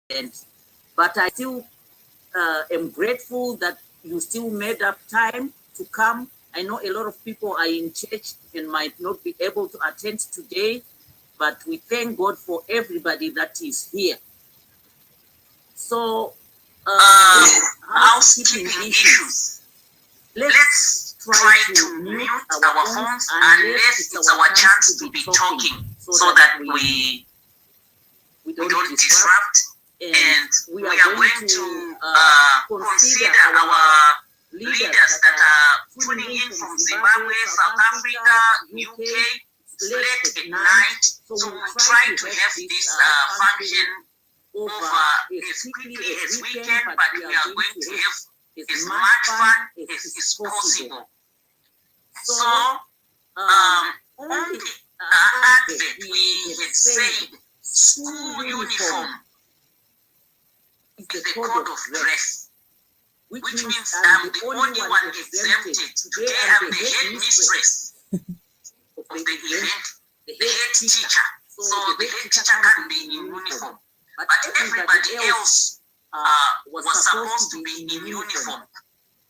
But I still am grateful that you still made up time to come. I know a lot of people are in church and might not be able to attend today, but we thank God for everybody that is here. So, housekeeping issues. Let's try to mute our phones unless it's our chance to be talking, so that we don't disrupt. And we are going to consider our leaders that are tuning in from Zimbabwe, South Africa, UK, late at night. So we'll try to have this function over as quickly as we can, but we are going to have as much fun as is possible. So, on the advert, we had said school uniform is the code of dress, which means I'm the only one exempted. Today I'm the headmistress of the event, the head teacher. So the head teacher can't be in uniform, but everybody else was supposed to be in uniform.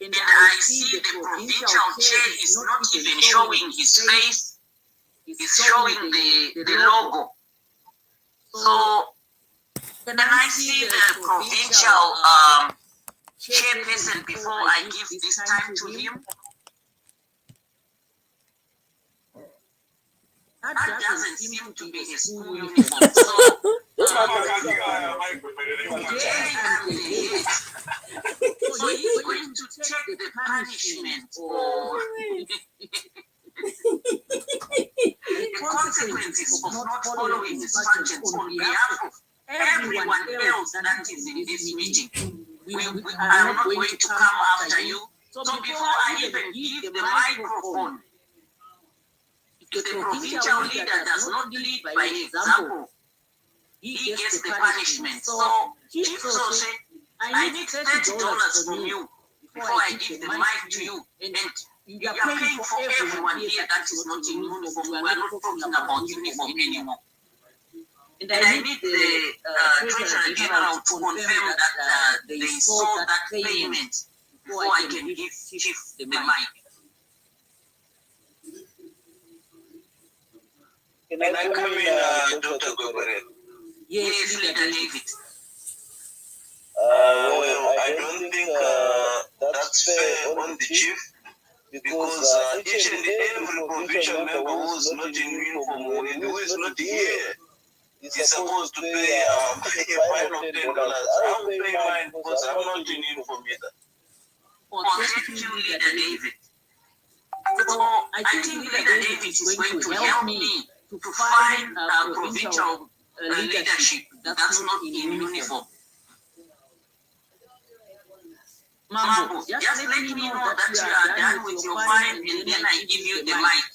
And I see the provincial chair is not even showing his face, he's showing the logo. So can I see the provincial chairperson before I give this time to him? That doesn't seem to be his school uniform. So he's going to take the punishment or the consequences of not following instructions on behalf of everyone else that is in this meeting. I'm not going to come after you. So before I even give the microphone, if the provincial leader does not lead by example, he gets the punishment. So Chief Sose, I need $30 from you before I give the mic to you. And you are paying for everyone here that is not in uniform. We are not talking about uniform anymore. And I need the Treasurer General to confirm that they saw that payment before I can give Chief the mic. Can I come in, Dr. Gobere? Yes, Leader David. Well, I don't think that's fair on the chief, because each and every provincial member who is not in uniform and who is not here is supposed to pay a fine of $10. I will pay mine because I'm not in uniform either. Thank you, Leader David. So I think Leader David is going to help me to find a provincial leadership that's not in uniform. Mambo, just let me know that you are done with your file and then I give you the mic.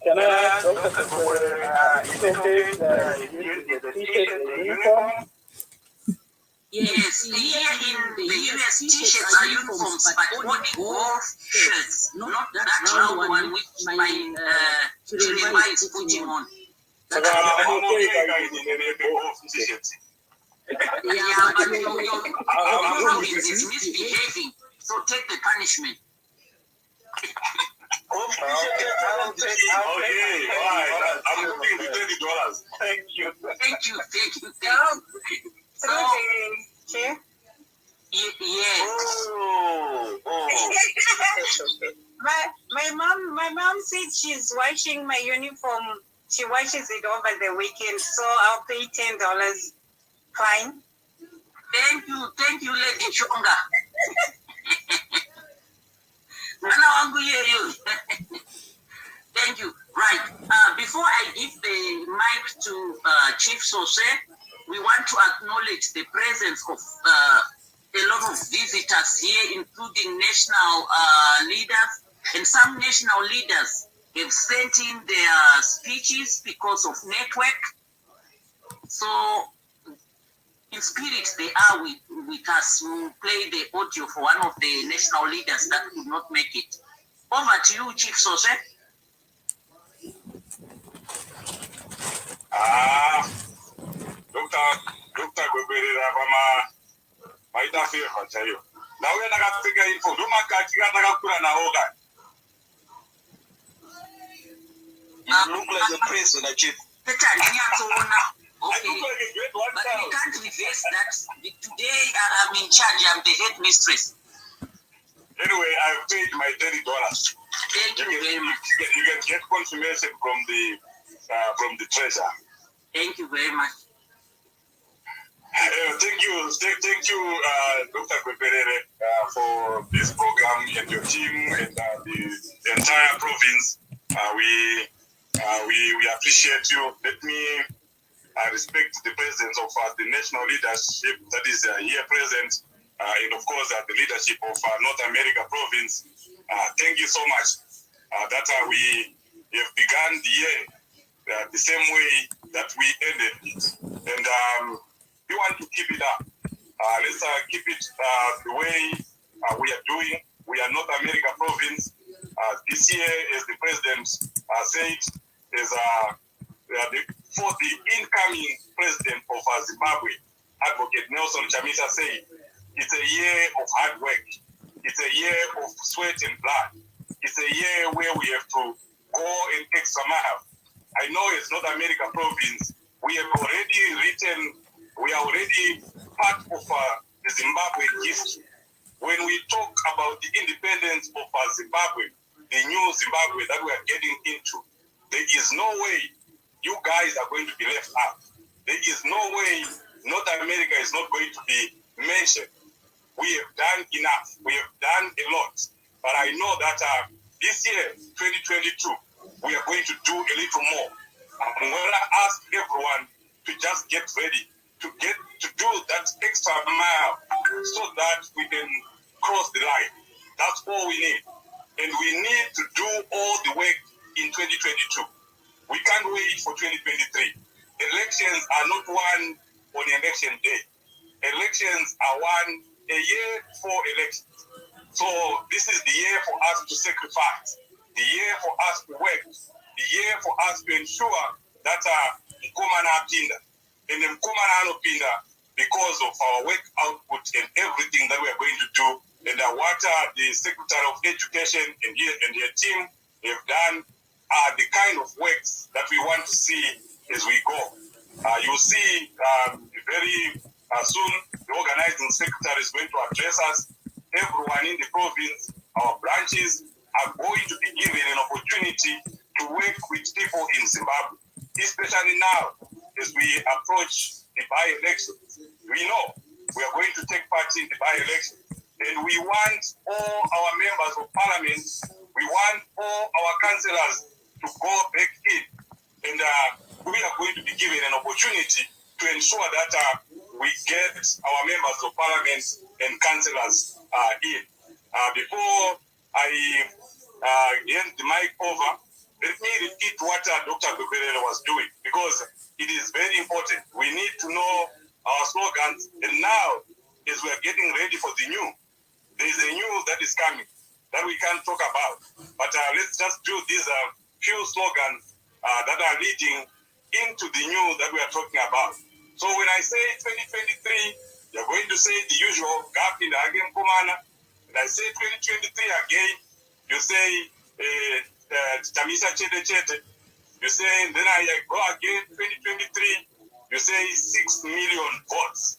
Can I ask Dr. Gobere, is it okay that you use the t-shirt, the uniform? Yes, here in the US, t-shirts are uniforms, but only golf shirts, not that round one which my Chiriba is putting on. I'm okay guys in any golf t-shirts. Yeah, but your province is misbehaving, so take the punishment. I'm looking at $20. Thank you. Thank you. Chair? Yes. My mom said she's washing my uniform. She washes it over the weekend, so I'll pay $10 fine. Thank you, Lady Chonga. Thank you. Right. Before I give the mic to Chief Sose, we want to acknowledge the presence of a lot of visitors here, including national leaders, and some national leaders have sent in their speeches because of network. So, in spirit, they are with us. We'll play the audio for one of the national leaders that could not make it. Over to you, Chief Sose. Dr. Goberera Mama Maita Fever Chayo. Now we're not going to figure it for Dumaka. You look like a prisoner, Chief. Okay, but we can't reverse that. Today I'm in charge. I'm the head mistress. Anyway, I've paid my $30. Thank you very much. You can get confirmation from the treasurer. Thank you very much. Thank you, Dr. Kweperere, for this program and your team and the entire province. We appreciate you. Let me respect the presence of the national leadership that is here present, and of course the leadership of North America province. Thank you so much. That we have begun the year the same way that we ended it, and we want to keep it up. Let's keep it the way we are doing. We are North America province. This year, as the president said, is for the incoming president of Zimbabwe, Advocate Nelson Chamisa said, it's a year of hard work. It's a year of sweat and blood. It's a year where we have to go an extra mile. I know it's North America province. We are already part of the Zimbabwe history. When we talk about the independence of Zimbabwe, the new Zimbabwe that we are getting into, there is no way you guys are going to be left out. There is no way North America is not going to be mentioned. We have done enough. We have done a lot. But I know that this year, 2022, we are going to do a little more. I'm going to ask everyone to just get ready to do that extra mile so that we can cross the line. That's all we need. And we need to do all the work in 2022. We can't wait for 2023. Elections are not won on election day. Elections are won a year before elections. So this is the year for us to sacrifice, the year for us to work, the year for us to ensure that Mkumana Pinda and Mkumana Anopinda, because of our work output and everything that we are going to do, and what the Secretary of Education and their team have done are the kind of works that we want to see as we go. You'll see very soon the organizing secretary is going to address us. Everyone in the province, our branches are going to be given an opportunity to work with people in Zimbabwe, especially now as we approach the by-elections. We know we are going to take part in the by-elections, and we want all our members of parliament, we want all our councillors to go back in, and we are going to be given an opportunity to ensure that we get our members of parliament and councillors in. Before I hand the mic over, let me repeat what Dr. Goberera was doing, because it is very important. We need to know our slogans, and now, as we are getting ready for the new, there is a new that is coming that we can't talk about. But let's just do these few slogans that are leading into the new that we are talking about. So when I say 2023, you're going to say the usual, gap in the again, Komana. When I say 2023 again, you say Tamisa Chede Chede. You say, then I go again, 2023, you say 6 million votes.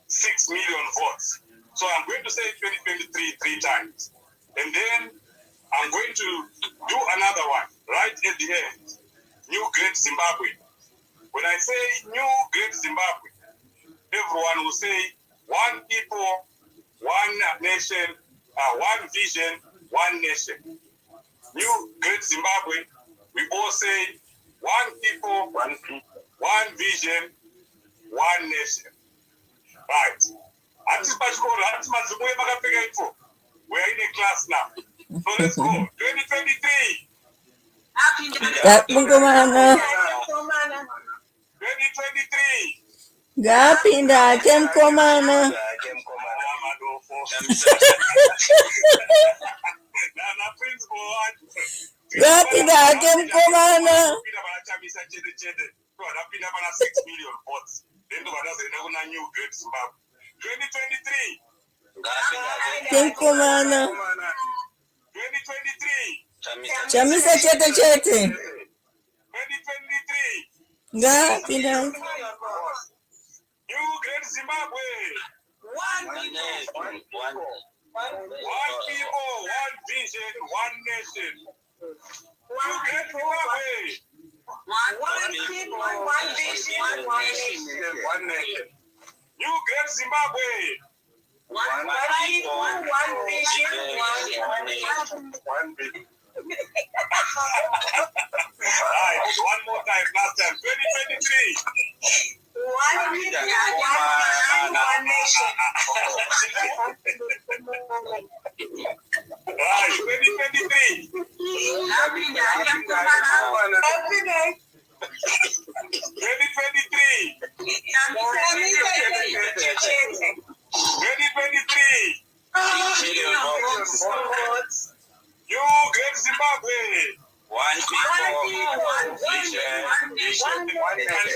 6 million votes. So I'm going to say 2023 3 times. And then I'm going to do another one right at the end. New Great Zimbabwe. When I say New Great Zimbabwe, everyone will say one people, one nation, one vision, one nation. New Great Zimbabwe, we all say one people, one vision, one nation. Right. We are in a class now. So let's go. 2023. Happy New Year. 2023. Gapinda Kemkomana. Gapinda Kemkomana. vanapinda pana 6 million votes. Then vanazoenda kuna New Great Zimbabwe. 2023. Temkomana. 2023. Chamisa chete chete. 2023. Nga pinda. New Great Zimbabwe. One people, one vision, one nation. New Great Zimbabwe. One people, one vision, one nation. One nation. New Great Zimbabwe. One people, one vision, one nation. One vision. Right, one more time, last time. 2023. One people, one nation. Right, 2023. Happy day. 2023. 2023. You Great Zimbabwe. One people, one vision, one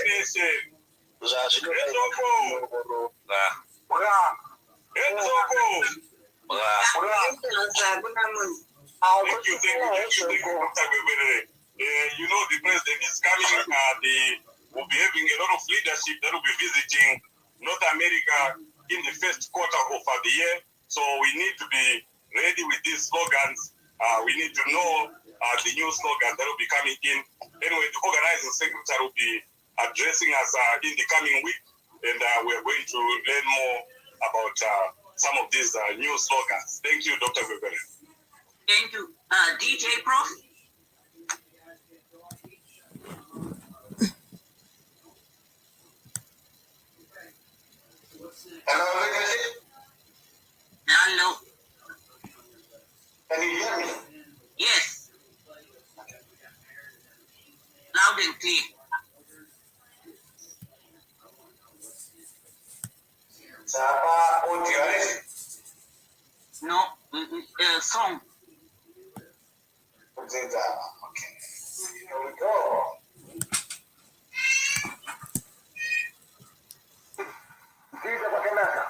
nation. Let's go. You know the president is coming. We'll be having a lot of leadership that will be visiting North America in the first quarter of the year. So we need to be ready with these slogans. We need to know the new slogans that will be coming in. Anyway, the organizing secretary will be addressing us in the coming week, and we are going to learn more about some of these new slogans. Thank you, Dr. Weber. Thank you. DJ Prof. Hello, leadership. Hello. Can you hear me? Yes. Loud and clear. Zapa audio, right? No, song. Okay. Here we go. Diga Bacanaka.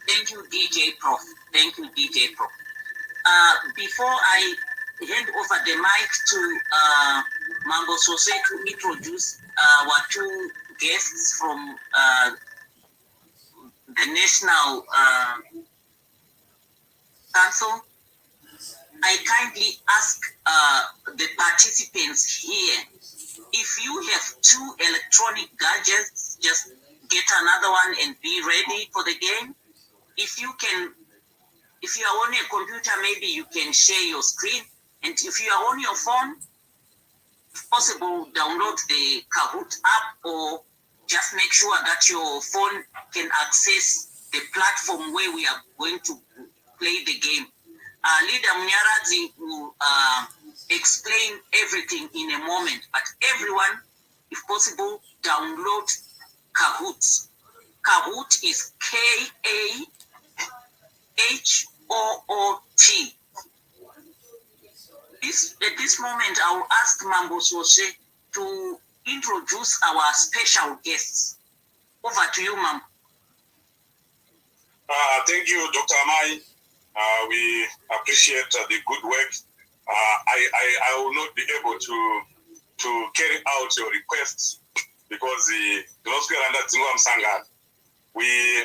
Thank you, DJ Prof. Thank you, DJ Prof. Before I hand over the mic to Mambo Sose to introduce our two guests from the National Council, I kindly ask the participants here, if you have 2 electronic gadgets, just get another one and be ready for the game. If you are on a computer, maybe you can share your screen. And if you are on your phone, if possible, download the Kahoot app, or just make sure that your phone can access the platform where we are going to play the game. Leader Mnyarazi will explain everything in a moment, but everyone, if possible, download Kahoot. Kahoot is Kahoot. At this moment, I will ask Mambo Sose to introduce our special guests. Over to you, Mambo. Thank you, Dr. Amai. We appreciate the good work. I will not be able to carry out your requests because we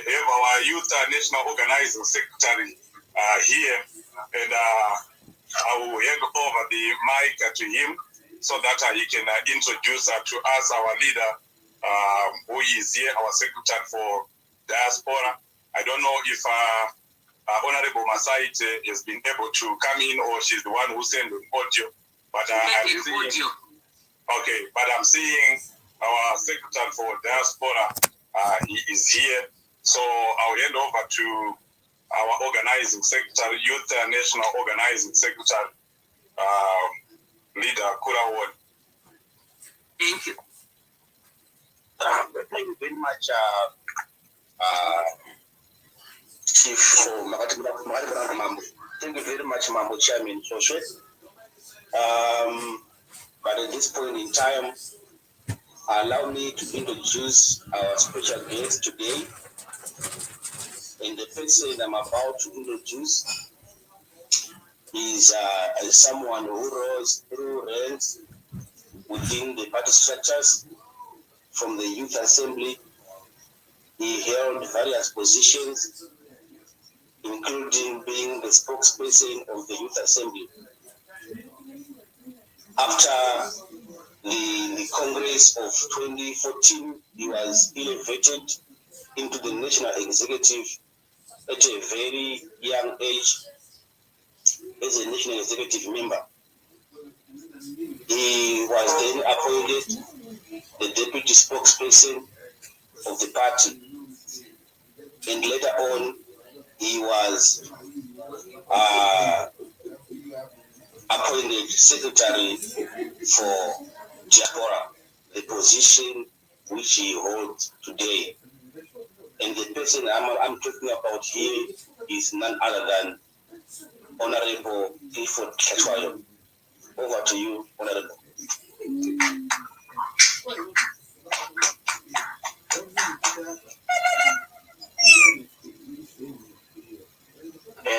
have our Youth National Organizing Secretary here, and I will hand over the mic to him so that he can introduce to us our leader, who is here, our Secretary for Diaspora. I don't know if Honorable Masaite has been able to come in, or she's the one who sent the audio. But I'm seeing, okay, but I'm seeing our Secretary for Diaspora. He is here, so I'll hand over to our organizing secretary, Youth National Organizing Secretary, Leader Kura Ward. Thank you. Thank you very much, Chief. Thank you very much, Mambo Chairman Joshua. But at this point in time, allow me to introduce our special guest today. And the person I'm about to introduce is someone who rose through ranks within the party structures from the Youth Assembly. He held various positions, including being the spokesperson of the Youth Assembly. After the Congress of 2014, he was elevated into the National Executive at a very young age as a National Executive member. He was then appointed the Deputy Spokesperson of the party, and later on he was appointed Secretary for Diaspora, the position which he holds today. And the person I'm talking about here is none other than Honorable Clifford Ketwayo. Over to you, Honorable.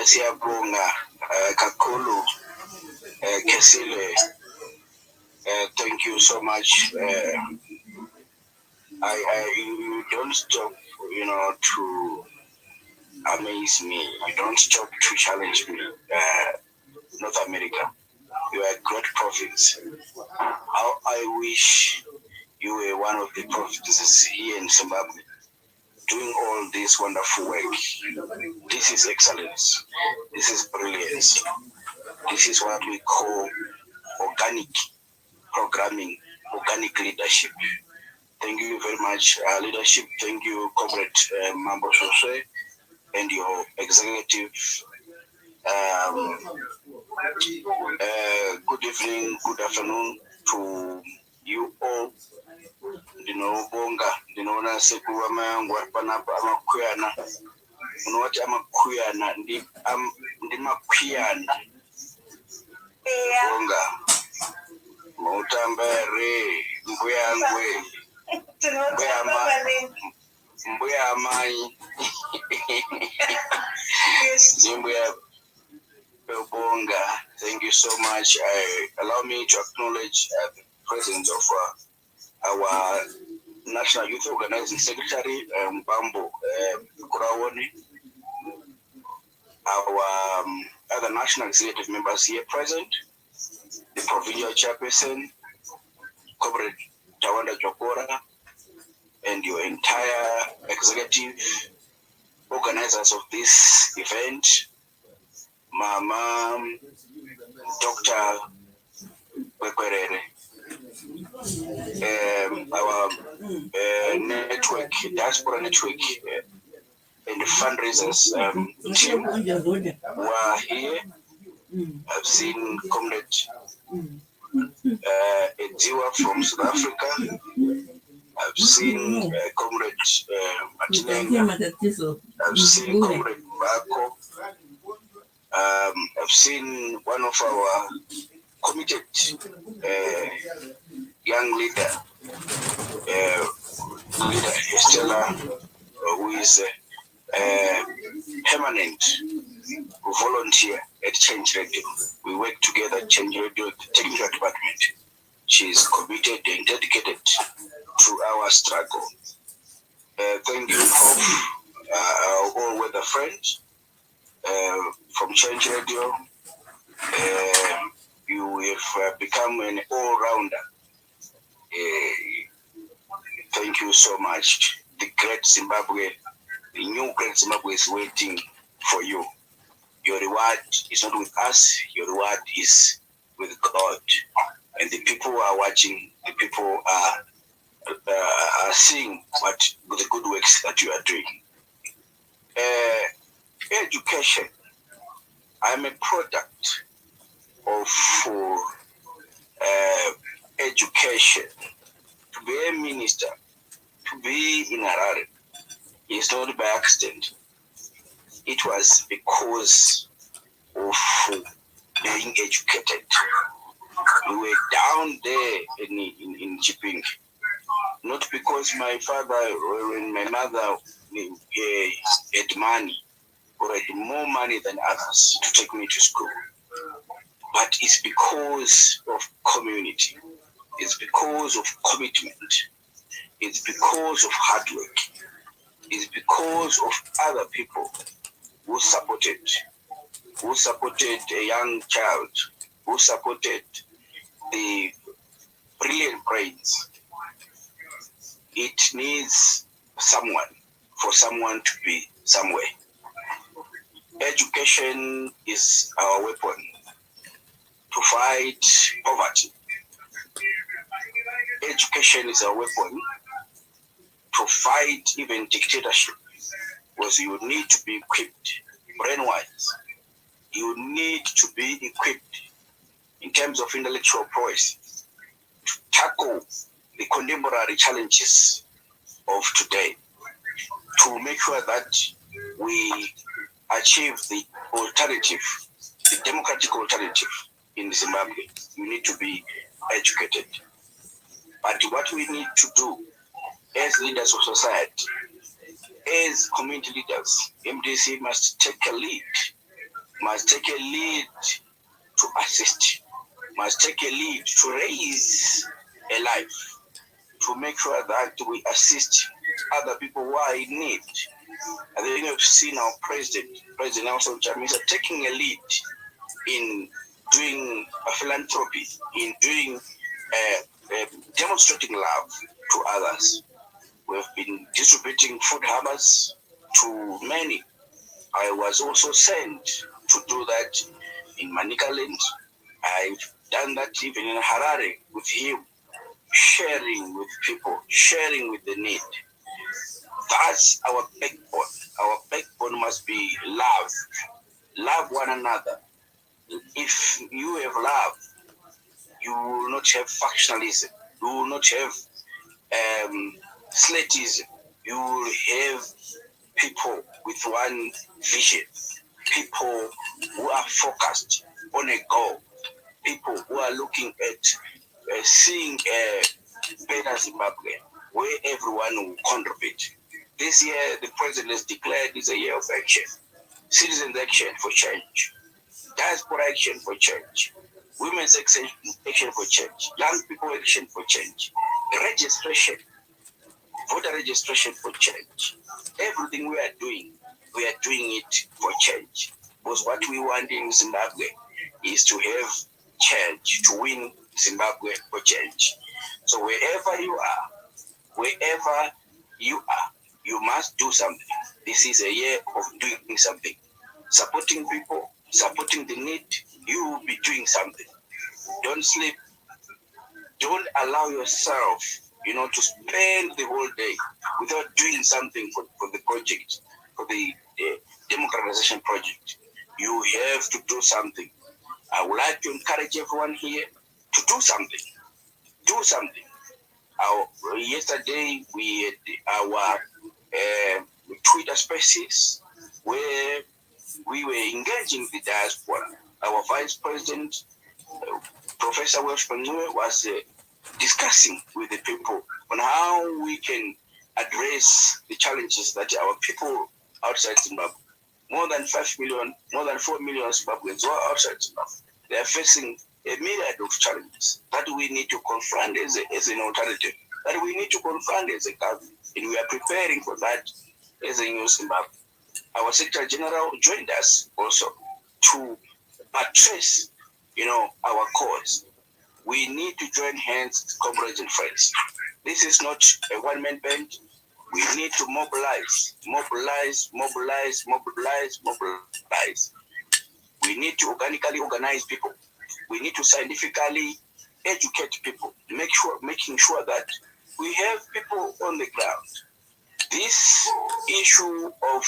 Siyabonga kakhulu Kesile. Thank you so much. You don't stop, to amaze me. You don't stop to challenge me. North America, you are a great province. How I wish you were one of the provinces here in Zimbabwe, doing all this wonderful work. This is excellence. This is brilliance. This is what we call organic programming, organic leadership. Thank you very much, leadership. Thank you, Comrade Mambo Sose, and your executive. Good evening, good afternoon to you all. Bonga, na sekuru amangu apanapa amakuyana. Unawati amakuyana, ndi makuyana. Bonga. Mautambere, mbuyangwe. Mbuya amai. Mbuya Bonga. Thank you so much. Allow me to acknowledge the presence of our National Youth Organizing Secretary, Bambo Kurawoni, our other national executive members here present, the provincial chairperson, Comrade Tawanda Jokora, and your entire executive organizers of this event, Mama, Dr. Kwekwerere, our network, diaspora network, and the fundraisers team who are here. I've seen Comrade Edziwa from South Africa. I've seen Comrade Martinenga. I've seen Comrade Bako. I've seen one of our committed young leader, Estella, who is permanent volunteer at Change Radio. We work together at Change Radio, the technical department. She is committed and dedicated to our struggle. Thank you, Prof, our all-weather friend from Change Radio. You have become an all-rounder. Thank you so much. The great Zimbabwe, the new great Zimbabwe is waiting for you. Your reward is not with us, your reward is with God. And the people who are watching, the people are seeing the good works that you are doing. Education. I'm a product of education. To be a minister, to be in Harare, is not by accident. It was because of being educated. We were down there in Chipinge, not because my father or my mother had money or had more money than others to take me to school, but it's because of community. It's because of commitment. It's because of hard work. It's because of other people who supported a young child, who supported the brilliant brains. It needs for someone to be somewhere. Education is our weapon to fight poverty. Education is a weapon to fight even dictatorship, because you need to be equipped brain-wise. You need to be equipped in terms of intellectual prowess to tackle the contemporary challenges of today, to make sure that we achieve the alternative, the democratic alternative in Zimbabwe. You need to be educated. But what we need to do as leaders of society, as community leaders, MDC must take a lead to assist, must take a lead to raise a life, to make sure that we assist other people who are in need. I think you've seen our President Nelson Chamisa, taking a lead in doing a philanthropy, in doing demonstrating love to others. We've been distributing food hampers to many. I was also sent to do that in Manicaland. I've done that even in Harare with him, sharing with people, sharing with the need. That's our backbone. Our backbone must be love. Love one another. If you have love, you will not have factionalism. You will not have slatism. You will have people with one vision. People who are focused on a goal. People who are looking at seeing a better Zimbabwe where everyone will contribute. This year, the president has declared is a year of action. Citizens' action for change. Diaspora action for change. Women's action for change. Young people action for change. Registration voter registration for change. Everything we are doing it for change. Because what we want in Zimbabwe is to have change, to win Zimbabwe for change. So wherever you are, you must do something. This is a year of doing something. Supporting people, supporting the need, you will be doing something. Don't sleep. Don't allow yourself, to spend the whole day without doing something for the project, for the democratization project. You have to do something. I would like to encourage everyone here to do something. Do something. Yesterday we had our Twitter spaces where we were engaging the diaspora. Our Vice President, Professor Welsh was discussing with the people on how we can address the challenges that our people outside Zimbabwe, more than 5 million, more than 4 million Zimbabweans who are outside Zimbabwe, they are facing a myriad of challenges that we need to confront as an alternative, that we need to confront as a government, and we are preparing for that as a new Zimbabwe. Our Secretary General joined us also to address, our cause. We need to join hands, comrades and friends. This is not a one-man band. We need to mobilize. We need to organically organize people. We need to scientifically educate people, making sure that we have people on the ground. This issue of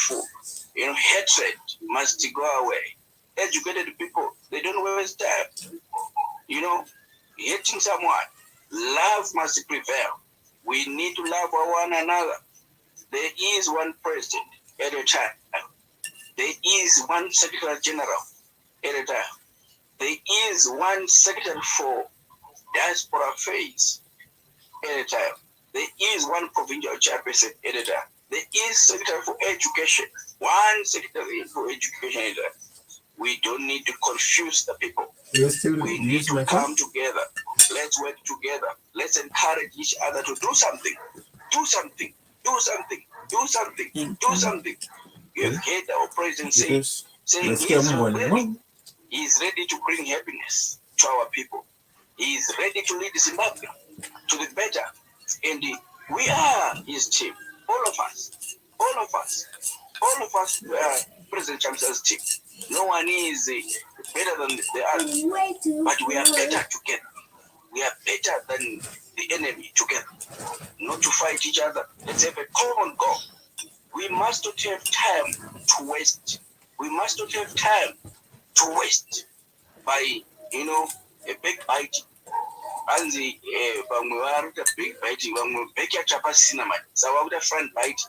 hatred must go away. Educated people, they don't waste time. Hating someone, love must prevail. We need to love one another. There is one president at a time. There is one secretary general at a time. There is one secretary for diaspora affairs at a time. There is one provincial chairperson at a time. There is secretary for education, one secretary for education at a time. We don't need to confuse the people. We need to come together. Let's work together. Let's encourage each other to do something. Do something. Do something. Do something. Do something. You have heard our president saying he is ready to bring happiness to our people. He is ready to lead Zimbabwe to the better. And we are his team. All of us. We are President Chamsa's team. No one is better than the other, but we are better together. We are better than the enemy together. Not to fight each other. Let's have a common goal. We must not have time to waste. We must not have time to waste by, a big bite. And the big bite, so front bite.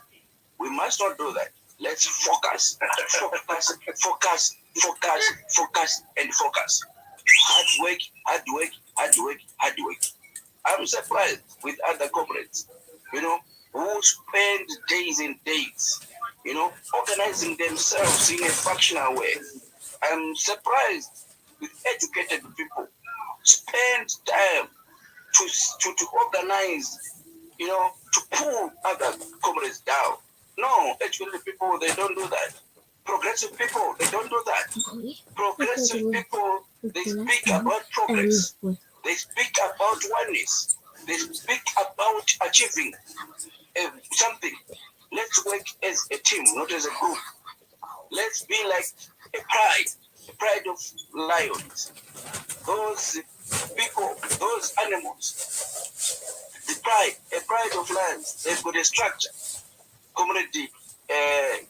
We must not do that. Let's focus, and focus. Hard work. I'm surprised with other comrades, who spend days and days, organizing themselves in a functional way. I'm surprised with educated people spend time to organize, to pull other comrades down. No, educated people, they don't do that. Progressive people, they don't do that. Progressive people, they speak about progress. They speak about oneness. They speak about achieving something. Let's work as a team, not as a group. Let's be like a pride of lions. Those people, those animals, a pride of lions. They've got a structure. Community,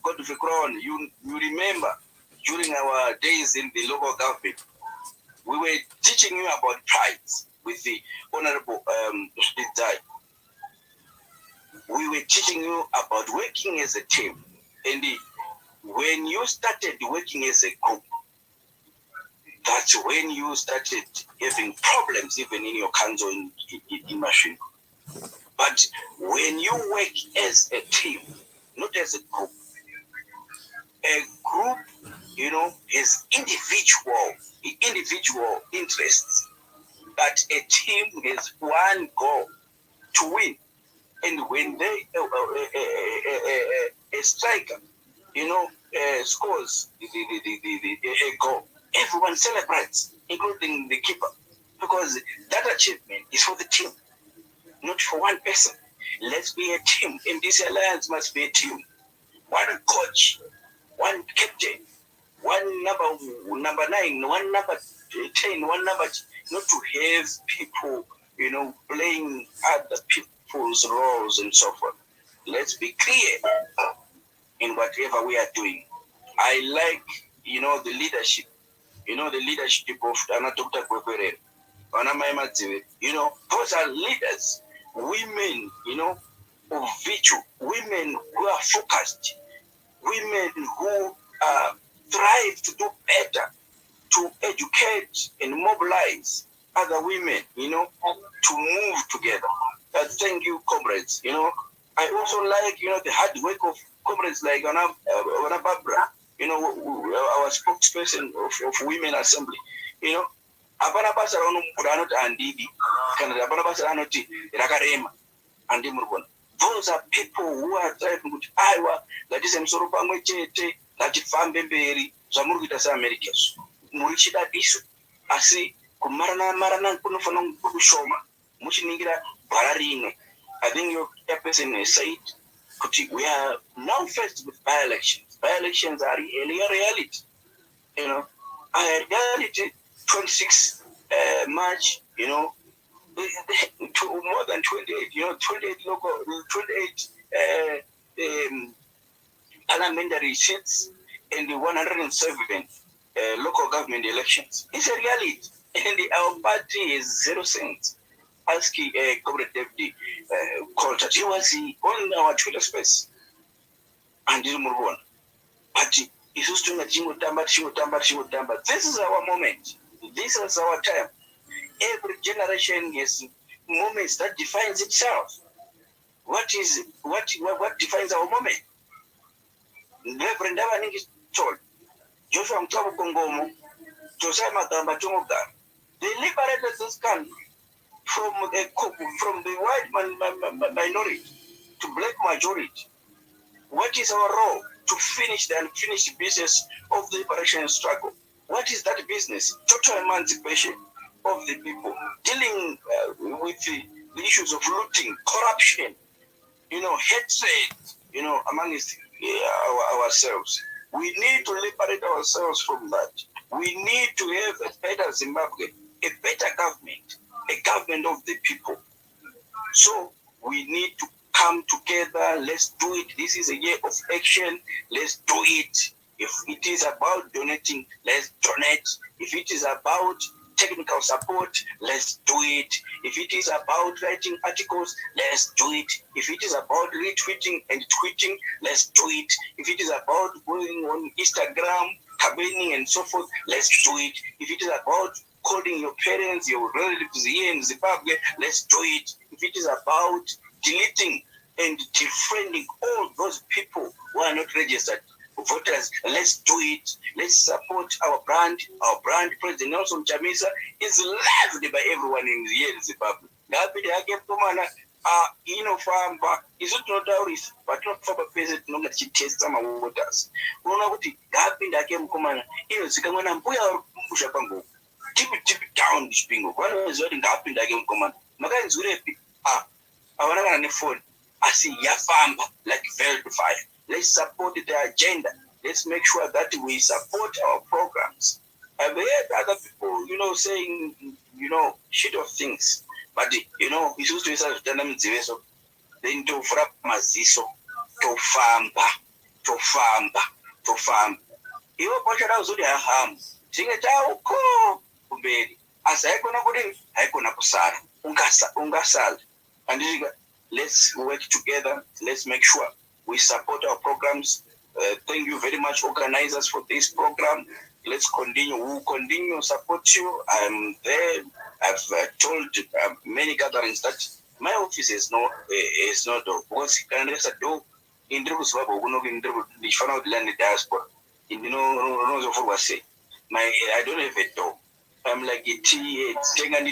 Godfrey Crown, you remember during our days in the local government, we were teaching you about pride with the Honorable Zai. We were teaching you about working as a team. And when you started working as a group, that's when you started having problems even in your council in machine. But when you work as a team, not as a group has individual interests, but a team has one goal: to win. And when they a striker, scores the goal, everyone celebrates, including the keeper, because that achievement is for the team, not for one person. Let's be a team, and this alliance must be a team. One coach, one captain, one number 9, one number 10, one number, not to have people, playing other people's roles and so forth. Let's be clear in whatever we are doing. I like, the leadership, the leadership of Dr. Kwekwerere, those are leaders, women, of virtue, women who are focused, women who thrive to do better, to educate and mobilize other women, to move together. Thank you, comrades. I also like, the hard work of comrades like Barbara, our spokesperson of Women Assembly. Apana basa anoti andidi, kana apana basa anoti rakarema, andi murubona. Those are people who are driving with Iowa, that is msoro pamwe chete, that fambe mberi, zamuru kita Americans. Murichida disu, asi kumarana kunofana kushoma, muchiningira bararine. I think your person said, we are now faced with by-elections. By-elections are really a reality. A reality, 26 March, to more than 28, 28 local, 28 parliamentary seats and the 107 local government elections. It's a reality. And our party is 0 cents. Asking Comrade Deputy Coulter, he was on our Twitter space and he's move on. But he's just doing a chimotamba. This is our moment. This is our time. Every generation has moments that defines itself. What defines our moment? Reverend Davaning is told, Joshua Mtabu Kongomo, Josiah Magamba Tumogar, they liberated this country from the white minority to black majority. What is our role to finish the unfinished business of the liberation struggle? What is that business? Total emancipation of the people, dealing with the issues of looting, corruption, hatred, amongst ourselves. We need to liberate ourselves from that. We need to have a better Zimbabwe, a better government, a government of the people. So we need to come together. Let's do it. This is a year of action. Let's do it. If it is about donating, let's donate. If it is about technical support, let's do it. If it is about writing articles, let's do it. If it is about retweeting and tweeting, let's do it. If it is about going on Instagram, campaigning and so forth, let's do it. If it is about calling your parents, your relatives here in Zimbabwe, let's do it. If it is about deleting and defriending all those people who are not registered voters, let's do it. Let's support our brand. Our brand, President Nelson Chamisa, is loved by everyone here in Zimbabwe. Inofamba izotonotaurisa patinofamba pese tinonga tichitesta mavoters. Unoona kuti ngapinda ake mukomana inozikanwa nambuya vari kumusha pangu tipi down chipingo vanoziva kuti ngapinda ake mukomana makanzwirepi havana kana nefoni asi yafamba like velvet fire. Let's support the agenda. Let's make sure that we support our programs. I've heard other people, saying, shit of things. But, it's used to be such dynamics. Then to frap maziso, to famba. Iwo pochara uzuri hahamu. Chinge chao ko kumberi. Asa haikona kudini, haikona kusara. Ungasala. And let's work together. Let's make sure we support our programs. Thank you very much, organizers, for this program. Let's continue. We'll continue to support you. I'm there. I've told many gatherings that my office is not because can rest a door in the Zimbabwe, the Fundraising diaspora. I don't have a door. I'm like a T,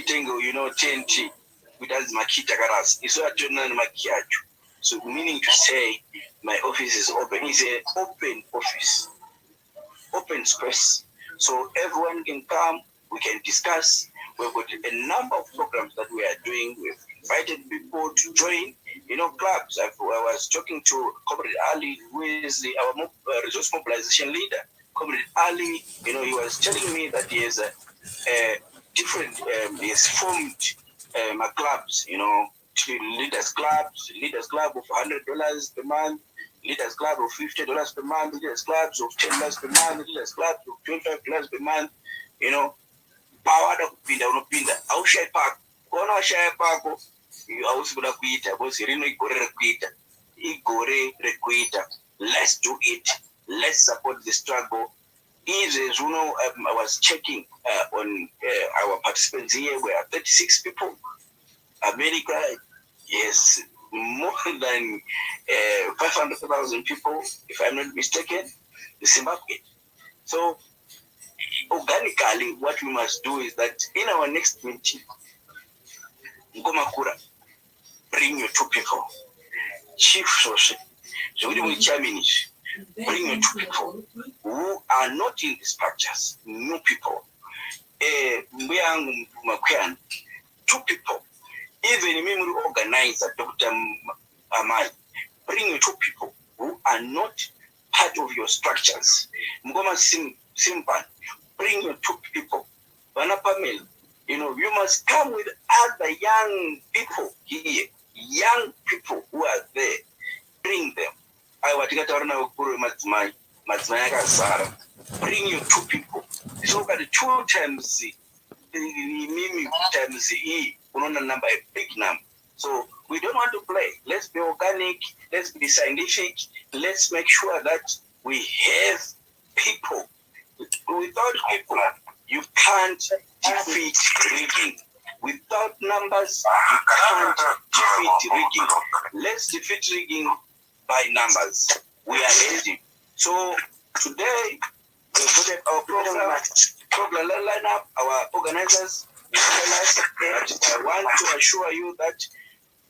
Tango, TNT. kutanzi makey takarasi isu atorina nemakey acho. So meaning to say my office is open. It's an open office, open space. So everyone can come, we can discuss. We've got a number of programs that we are doing. We've invited people to join, clubs. I was talking to Comrade Ali, who is our resource mobilization leader. Comrade Ali, he was telling me that he has a different, he has formed clubs, leaders club of $100 per month, leaders club of $50 per month, leaders clubs of $10 per month, leaders clubs of $25 per month, power to kupinda unopinda aushai pako kuona washaya pako hausi kuda kuita bosi rino igore rekuita. Let's do it, let's support the struggle. As I was checking on our participants here, we are 36 people. America, yes, more than 500,000 people, if I'm not mistaken, the Zimbabwe. So organically, what we must do is that in our next meeting, Ngomakura, bring your 2 people. Chief Social, bring your 2 people who are not in the structures, new people. 2 people. Even memory organizer, Dr. Amai, bring your 2 people who are not part of your structures. Mgoma Simpan, bring your 2 people. Vanapamel, you must come with other young people here, young people who are there. Bring them. Bring your 2 people. So got 2 times times E, number, a big number. So we don't want to play. Let's be organic. Let's be scientific. Let's make sure that we have people. Without people, you can't defeat rigging. Without numbers, you can't defeat rigging. Let's defeat rigging by numbers. We are ready. So today, we put our program lineup, our organizers tell us that I want to assure you that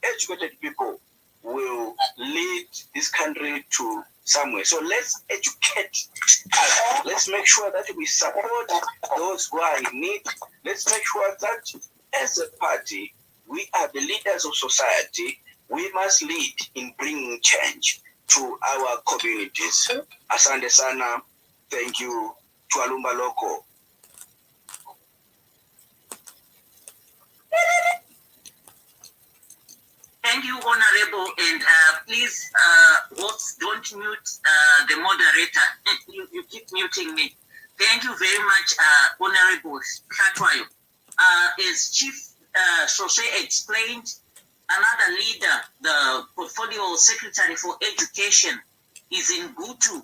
educated people will lead this country to somewhere. So let's educate us. Let's make sure that we support those who are in need. Let's make sure that as a party, we are the leaders of society. We must lead in bringing change to our communities. Asante sana. Thank you. Tualumba Loko. Thank you, Honorable, and please, hosts, don't mute the moderator. You keep muting me. Thank you very much, Honorable Katwayo. As Chief Shoshe explained, another leader, the Portfolio Secretary for Education, is in Gutu,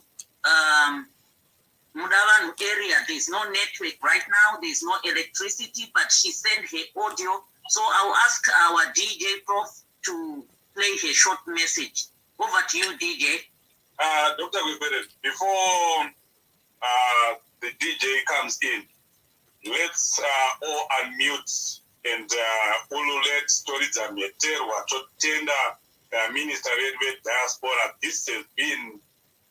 Mudavanu area. There's no network right now. There's no electricity, but she sent her audio. So I'll ask our DJ Prof to play a short message. Over to you, DJ. Dr. Wibere, before the DJ comes in, let's all unmute and let stories of Meterwa to tender Minister Zimbabwe Diaspora. This has been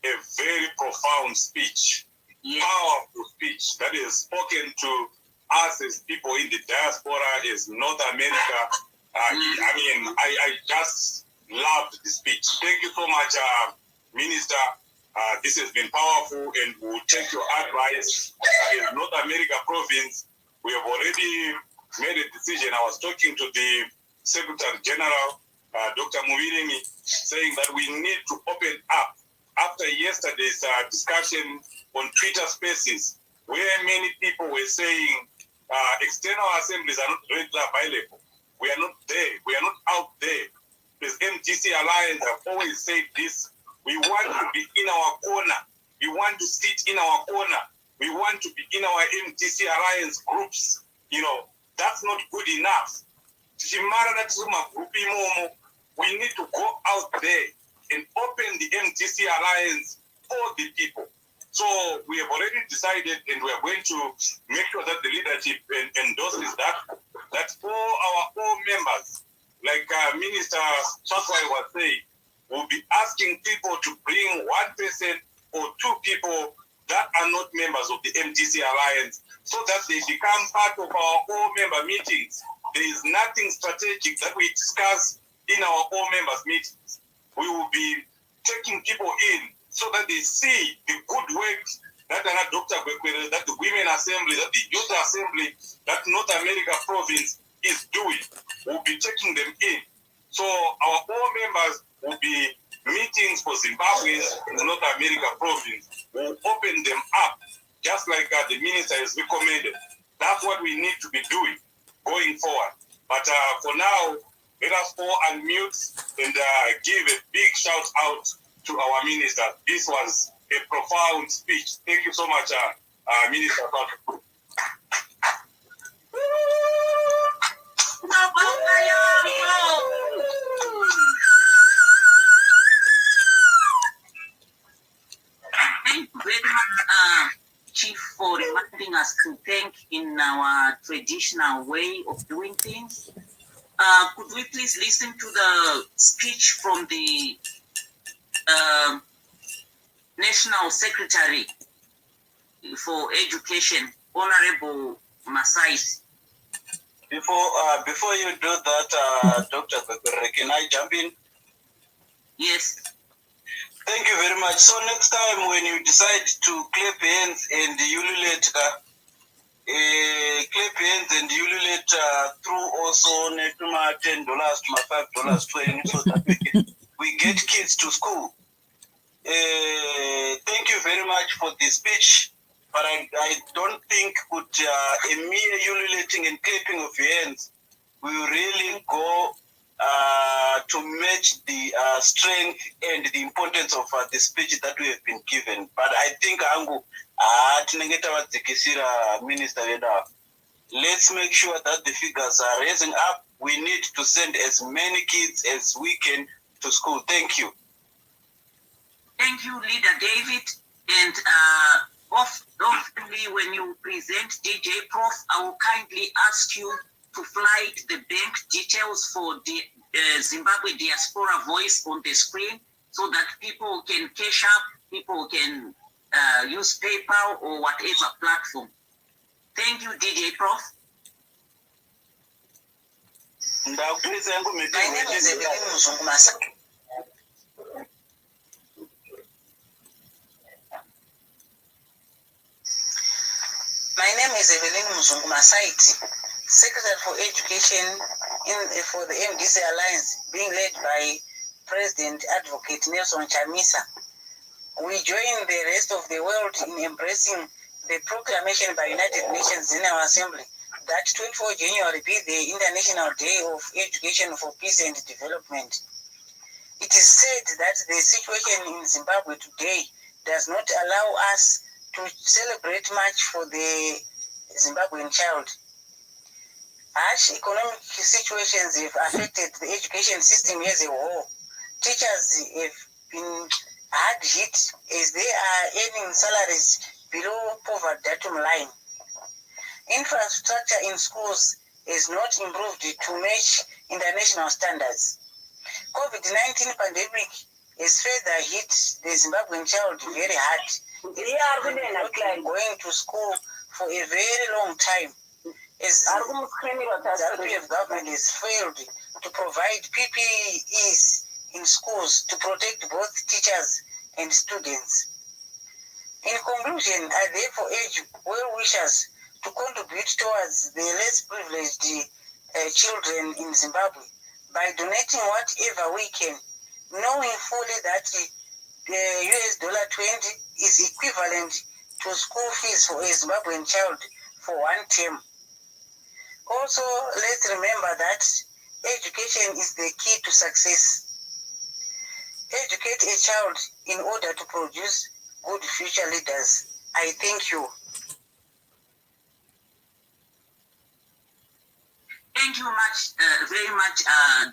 a very profound speech, powerful speech that is spoken to us as people in the diaspora, as North America. I just loved the speech. Thank you so much, Minister. This has been powerful, and we'll take your advice. In North America province, we have already made a decision. I was talking to the Secretary General, Dr. Muvirimi, saying that we need to open up. After yesterday's discussion on Twitter Spaces, where many people were saying external assemblies are not readily available. We are not there. We are not out there. This MTC Alliance have always said this. We want to be in our corner. We want to sit in our corner. We want to be in our MTC Alliance groups. That's not good enough. We need to go out there and open the MTC Alliance for the people. So we have already decided, and we are going to make sure that the leadership endorses that all our members like Minister Chaswai was saying, we'll be asking people to bring one person or two people that are not members of the MDC Alliance so that they become part of our all-member meetings. There is nothing strategic that we discuss in our all-members meetings. We will be taking people in so that they see the good work that Dr. Bekwere, that the Women Assembly, that the Youth Assembly, that North America Province is doing. We'll be taking them in. So our all-members will be meetings for Zimbabweans in the North America Province. We'll open them up, just like the minister has recommended. That's what we need to be doing going forward. But for now, let us all unmute and give a big shout out to our minister. This was a profound speech. Thank you so much, Minister. Thank you very much, Chief, for reminding us to thank in our traditional way of doing things. Could we please listen to the speech from the National Secretary for Education, Honorable Masai? Before you do that, Dr. Bekwere, can I jump in? Yes. Thank you very much. So next time when you decide to clap hands and ululate, clap hands and ululate through also $10 to $5 so that we get kids to school. Thank you very much for the speech, but I don't think with a mere ululating and clapping of your hands will really go to match the strength and the importance of the speech that we have been given. But I think Minister, let's make sure that the figures are raising up. We need to send as many kids as we can to school. Thank you. Thank you, Leader David. And often when you present DJ Prof, I will kindly ask you to flight the bank details for the Zimbabwe Diaspora Voice on the screen so that people can cash up, people can use PayPal or whatever platform. Thank you, DJ Prof. My name is Evelyn Muzungu. My name is Evelyn Muzungu Masaiti, Secretary for Education for the MDC Alliance, being led by President Advocate Nelson Chamisa. We join the rest of the world in embracing the proclamation by United Nations in our Assembly that 24 January be the International Day of Education for Peace and Development. It is said that the situation in Zimbabwe today does not allow us to celebrate much for the Zimbabwean child. Harsh economic situations have affected the education system as a whole. Teachers have been hard hit as they are earning salaries below poverty datum line. Infrastructure in schools has not improved to match international standards. COVID-19 pandemic has further hit the Zimbabwean child very hard. They are not going to school for a very long time, as the ZANU-PF government has failed to provide PPEs in schools to protect both teachers and students. In conclusion, I therefore urge well-wishers to contribute towards the less privileged children in Zimbabwe by donating whatever we can, knowing fully that the $20 is equivalent to school fees for a Zimbabwean child for one term. Also, let's remember that education is the key to success. Educate a child in order to produce good future leaders. I thank you. Thank you very much,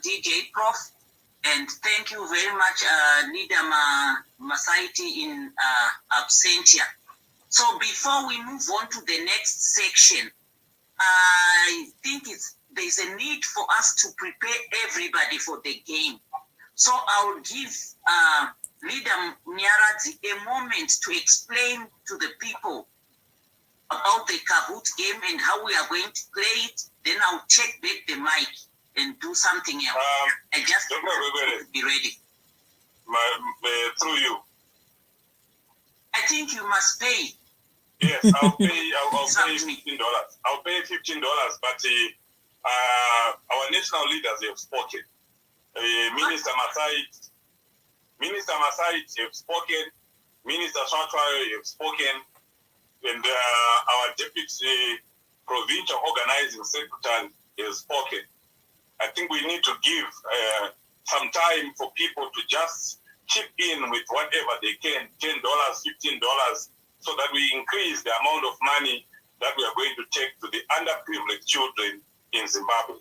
DJ Prof. And thank you very much, Leader Masaiti in absentia. So before we move on to the next section, I think it's there's a need for us to prepare everybody for the game. So I'll give Leader Nyarazi a moment to explain to the people about the Kahoot game and how we are going to play it. Then I'll take back the mic and do something else. I just want to be ready. Through you. I think you must pay. Yes, I'll pay $15. I'll pay $15, but our national leaders have spoken. Minister Masai have spoken. Minister Swatwa have spoken. And our deputy provincial organizing secretary has spoken. I think we need to give some time for people to just chip in with whatever they can, $10, $15, so that we increase the amount of money that we are going to take to the underprivileged children in Zimbabwe.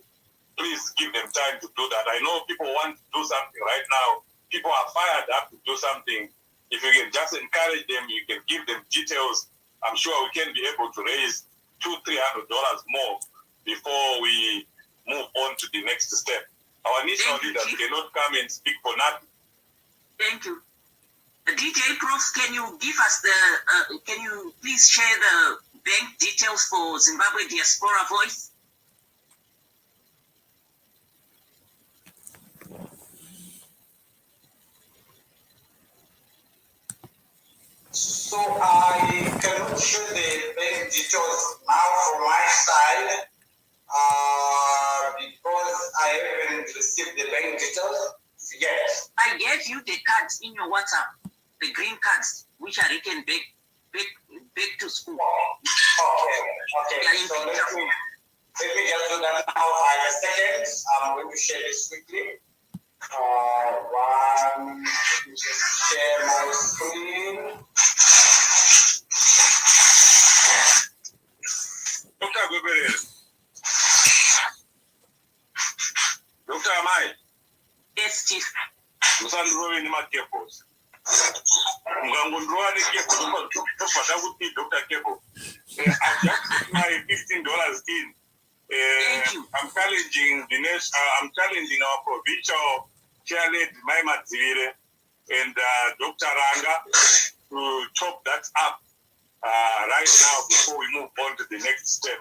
Please give them time to do that. I know people want to do something right now. People are fired up to do something. If you can just encourage them, you can give them details. I'm sure we can be able to raise $200-300 more before we move on to the next step. Our national leaders cannot come and speak for nothing. Thank you. DJ Prof, can you give us can you please share the bank details for Zimbabwe Diaspora Voice? So I cannot share the bank details now from my side because I haven't received the bank details yet. I gave you the cards in your WhatsApp, the green cards, which are written back to school. Okay. So let me just do that now. In a second, I'm going to share this quickly. Let me just share my screen. Dr. Amai. Yes, Chief. Musandurove nemakebhos. Mukangondrova nekebho tobva kuti Dr. Kebho. I just put my $15 in. I'm challenging I'm challenging our provincial chairled Mai Madzivire and Dr. Ranga to chop that up right now before we move on to the next step.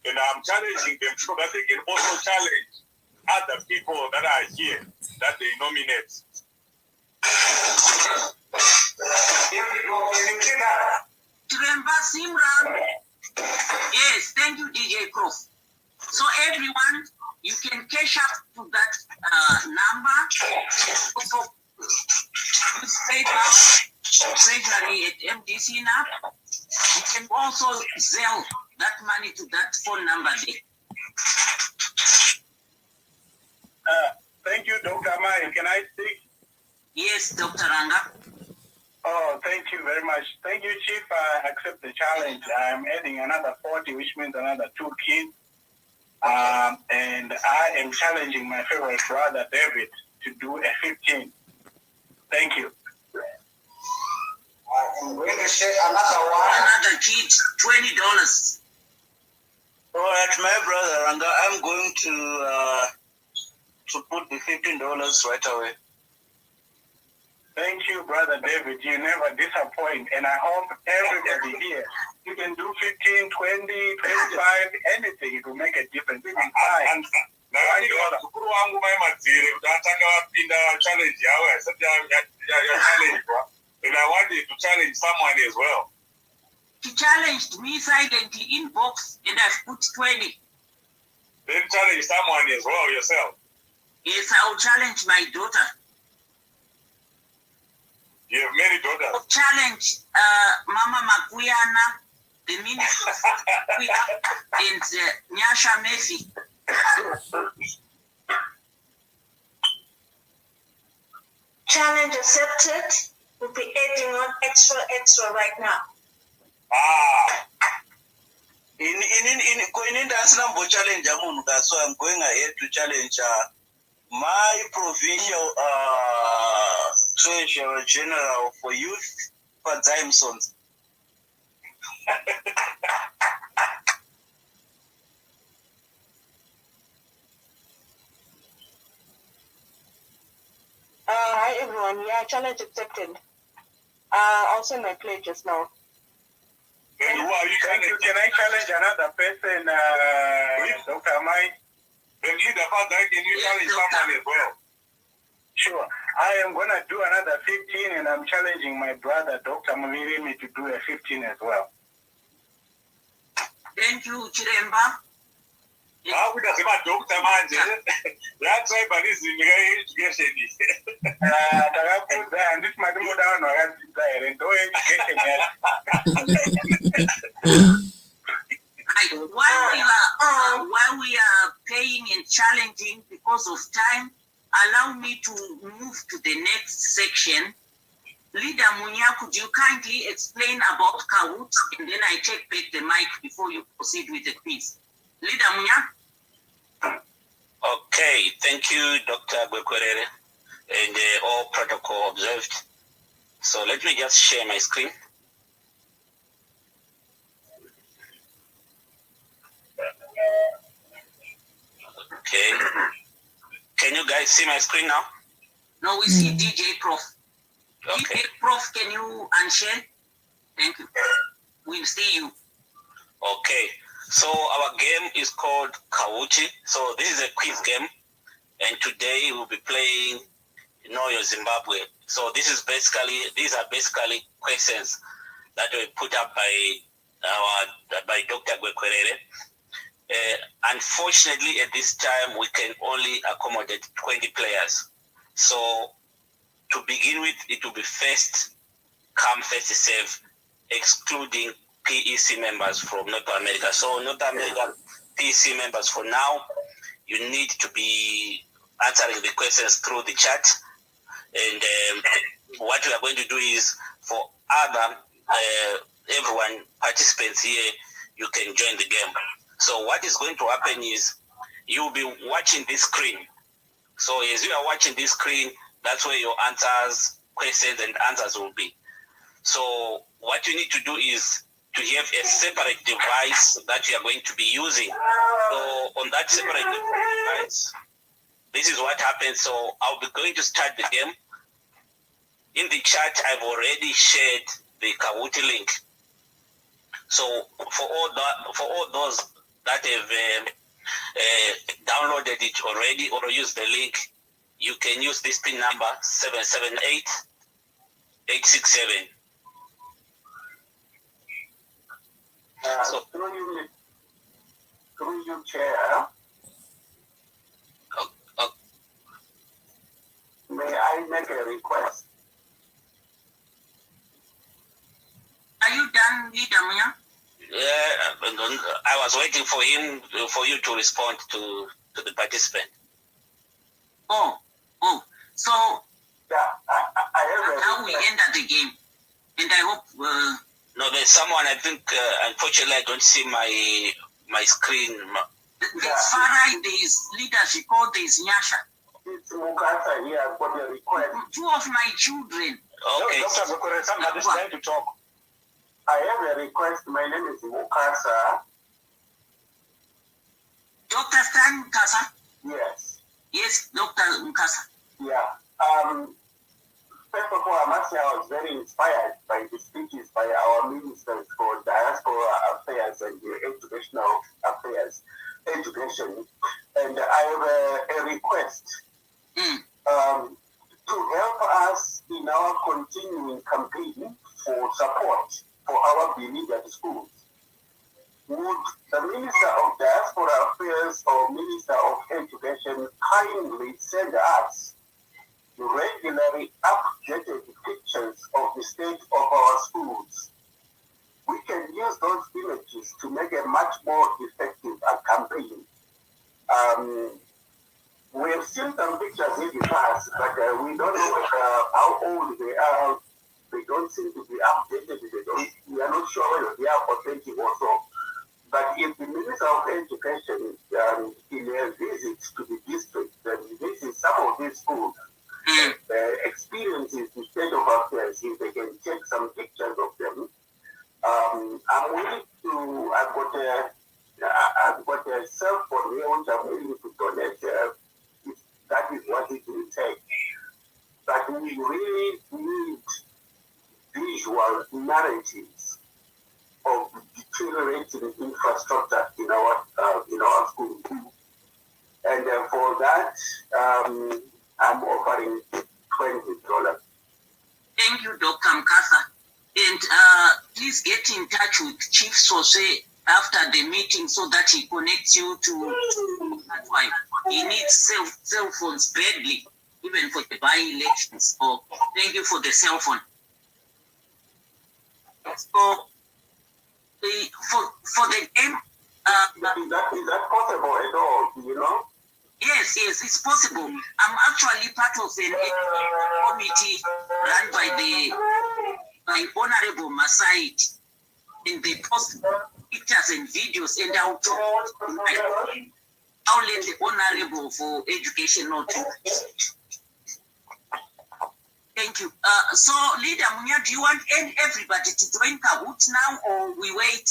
And I'm challenging them so that they can also challenge other people that are here that they nominate. Yes, thank you, DJ Prof. So everyone, you can cash up to that number. Also, treasury at MDC now. You can also sell that money to that phone number there. Thank you, Dr. Amai. Can I speak? Yes, Dr. Ranga. Oh, thank you very much. Thank you, Chief. I accept the challenge. I'm adding another 40, which means another 2 kids. And I am challenging my favorite brother, David, to do a 15. Thank you. I'm going to share another one. Another kid, $20. All right, my brother, and I'm going to put the $15 right away. Thank you, Brother David. You never disappoint. And I hope everybody here, you can do 15, 20, 25, anything. It will make a difference. Even five. And I wanted to challenge someone as well. He challenged me silently in box, and I've put 20. Then challenge someone as well yourself. Yes, I will challenge my daughter. You have many daughters. I'll challenge Mama Makuyana, the minister, and Nyasha Mefi. Challenge accepted. We'll be adding on extra right now. In dance number challenge, so I'm going ahead to challenge my provincial treasurer general for youth, for Zimson. one. Yeah, challenge accepted. I'll send my plate just now. And who are you challenging? Can I challenge another person, Dr. Amai? When you the father, can you challenge someone as well? Sure. I am going to do another 15, and I'm challenging my brother, Dr. Mulirimi, to do a 15 as well. Thank you, Chiremba. How would I say about Dr. Manje? That's why by this education. And this might go down or while we are paying and challenging because of time, allow me to move to the next section. Leader Munya, could you kindly explain about Kahoot, and then I take back the mic before you proceed with the quiz. Leader Munya. Okay, thank you, Dr. Gwekwerere, and all protocol observed. So let me just share my screen. Okay. Can you guys see my screen now? No, we see DJ Prof. Okay. DJ Prof, can you unshare? Thank you. We'll see you. Okay. So our game is called Kahuti. So this is a quiz game, and today we'll be playing Know Your Zimbabwe. So these are basically questions that were put up by Dr. Gwekwerere. Unfortunately, at this time, we can only accommodate 20 players. So to begin with, it will be first come, first serve, excluding PEC members from North America. So North America PEC members, for now, you need to be answering the questions through the chat. And what we are going to do is, for other everyone, participants here, you can join the game. So what is going to happen is you'll be watching this screen. So as you are watching this screen, that's where your questions and answers will be. So what you need to do is to have a separate device that you are going to be using. So on that separate device, this is what happens. So I'll be going to start the game. In the chat, I've already shared the Kahoot link. So for all those that have downloaded it already or used the link, you can use this PIN number 778-867. So through you, Chair, may I make a request? Are you done, Leader Munya? Yeah, I was waiting for you to respond to the participant. Oh, so yeah, I have how we enter the game, and I hope. No, there's someone. I think unfortunately I don't see my screen. There's Farah, there's leadership, or there's Nyasha. It's Mukasa here. I've got a request. Two of my children. Okay. Dr. Gwekwerere, somebody's trying to talk. I have a request. My name is Mukasa. Dr. Stan Mukasa? Yes. Yes, Dr. Mukasa. Yeah. First of all, I must say I was very inspired by the speeches by our ministers for diaspora affairs and educational affairs, education. And I have a request to help us in our continuing campaign for support for our beleaguered schools. Would the Minister of Diaspora Affairs or Minister of Education kindly send us regularly updated pictures of the state of our schools? We can use those images to make a much more effective campaign. We have seen some pictures in the past, but we don't know how old they are. They don't seem to be updated. We are not sure whether they are authentic also. But if the Minister of Education, in their visits to the district, visits some of these schools, experiences the state of affairs, if they can take some pictures of them, I'm willing to. I've got a cell phone here which I'm willing to donate. If that is what it will take. that we really need visual narratives of deteriorating infrastructure in our schools. And for that, I'm offering $20. Thank you, Dr. Mkasa. And please get in touch with Chief Sose after the meeting so that he connects you to that wife. He needs cell phones badly, even for the by-elections. So thank you for the cell phone. So for the game, is that possible at all? Do you know? Yes, it's possible. I'm actually part of an committee run by Honorable Masai, and they post pictures and videos, and I'll let the Honorable for Education know too. Thank you. So, Leader Munya, do you want everybody to join Kahoot now, or we wait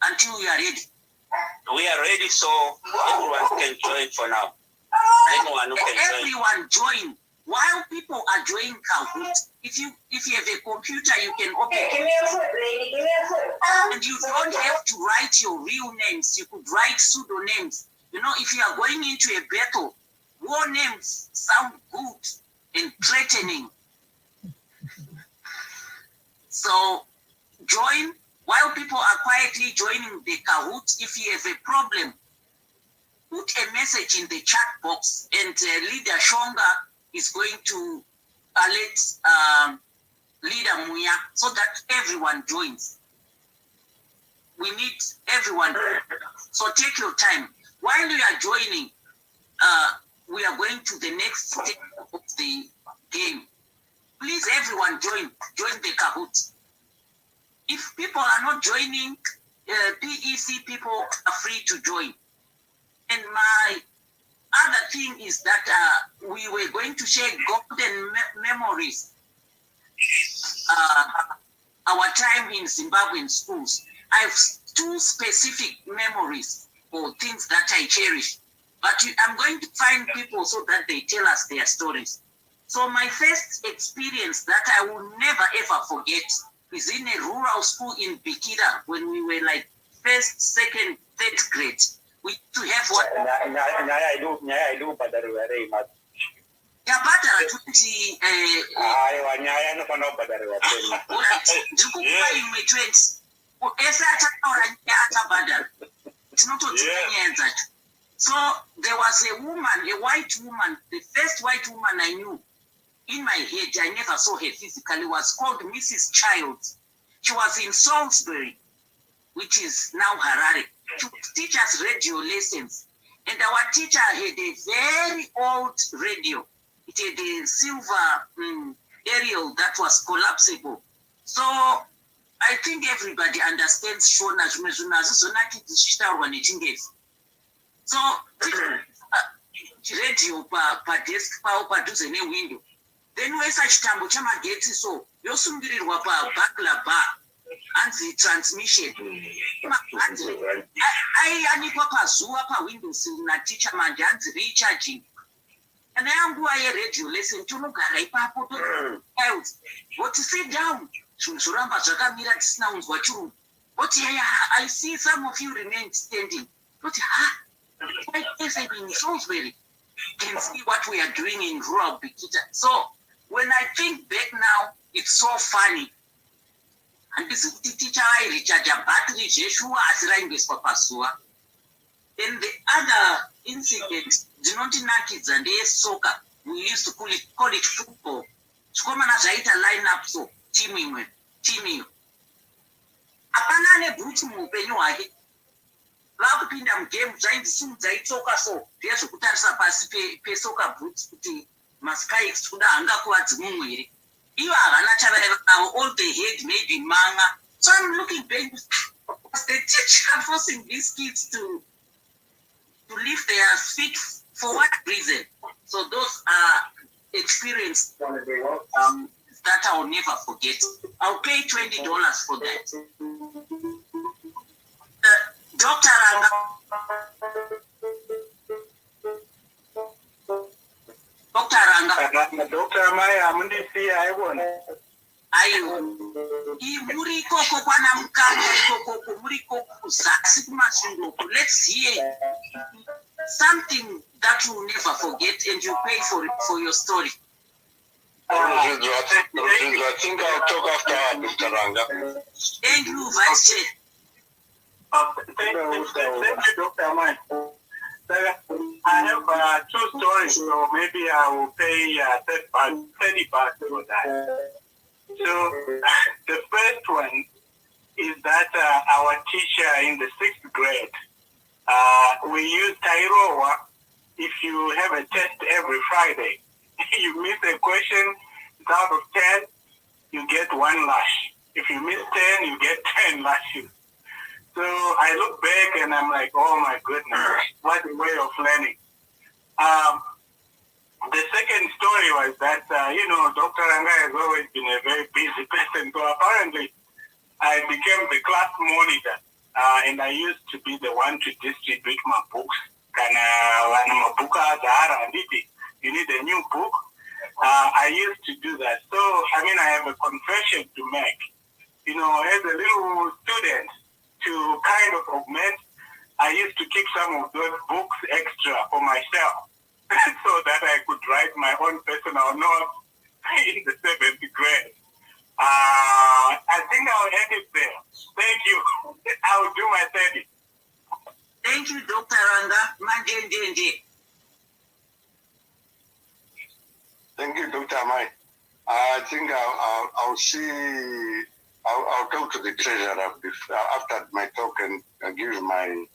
until we are ready? We are ready, so everyone can join for now. Anyone who can join. Everyone join. While people are joining Kahoot, if you have a computer, you can open it. Give me a foot, lady. Give me a foot. And you don't have to write your real names. You could write pseudonyms. You know, if you are going into a battle, war names sound good and threatening. So join. While people are quietly joining the Kahoot, if you have a problem, put a message in the chat box, and Leader Shonga is going to alert Leader Muya so that everyone joins. We need everyone. So take your time. While you are joining, we are going to the next step of the game. Please, everyone join the Kahoot. If people are not joining, PEC people are free to join. And my other thing is that we were going to share golden memories. Our time in Zimbabwean schools. I have two specific memories for things that I cherish. But I'm going to find people so that they tell us their stories. So my first experience that I will never ever forget is in a rural school in Bikira when we were like first, second, third grade. We used to have what? I do, but very much. Yeah, but 20. I know but so there was a woman, a white woman, the first white woman I knew. In my head, I never saw her physically, was called Mrs. Childs. She was in Salisbury, which is now Harare. She would teach us radio lessons. And our teacher had a very old radio. It had a silver aerial that was collapsible. So I think everybody understands Shona. So radio pa desk pa duze ne window. Then we such tambo chama geti so yosungirirwa pa bakla bar and the transmission. I anikwa pa zuwa pa windows na teacher manje and recharging. And I am going to radio lesson to look at a else. What to sit down? Shuramba Jagamira sounds what you. But I see some of you remain standing. But I guess in Salisbury can see what we are doing in rural Bikita. So when I think back now, it's so funny. And this is the teacher I recharge a battery, Jeshua, as Rangus Papasua. Then the other incident, do not kids and they soccer. We used to call it football. Skomana zaita line up so teaming. Apanane brutu mupenyo wake. Vakupinda mugame zvaindisimudza itsoka so ndezvokutarisa pasi pesoka boots kuti maspikes kuda hangakuvadzi mumwe here. Ivo havana chavaiva all the head maybe manga. So I'm looking back, was the teacher forcing these kids to lift their feet for what reason? So those are experiences that I'll never forget. I'll pay $20 for that. Dr. Ranga. Dr. Mai, I'm in I want. Ayo, muri koko kwana mukanga koko muri koko zasi kumashindoko. Let's hear something that you will never forget and you pay for your story. I think I'll talk after Mr. Ranga. Thank you, Vice Chair. Thank you, Dr. Mai. I have 2 stories, so maybe I will pay 30 bucks for that. So the first one is that our teacher in the 6th grade, we use Tairoa. If you have a test every Friday, you miss a question, out of 10, you get 1 lash. If you miss 10, you get 10 lashes. So I look back and I'm like, oh my goodness, what a way of learning. The second story was that, Dr. Ranga has always been a very busy person. So apparently, I became the class monitor, and I used to be the one to distribute my books. You need a new book. I used to do that. So, I have a confession to make. As a little student, to kind of augment, I used to keep some of those books extra for myself. So that I could write my own personal notes in the 7th grade. I think I'll end it there. Thank you. I'll do my 30. Thank you, Dr. Ranga. Thank you, Dr. Mai. I think I'll see. I'll talk to the treasurer after my talk and give my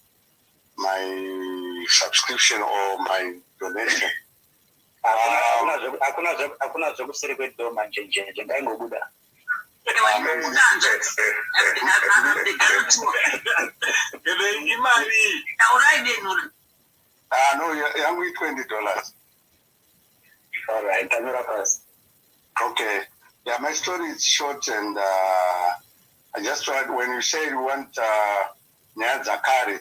subscription or my donation. Hakuna za kuselebrate do manjenje ngaingobuda. No, I'm with $20. All right, okay. Yeah, my story is short and I just tried when you say you want Nyazakari,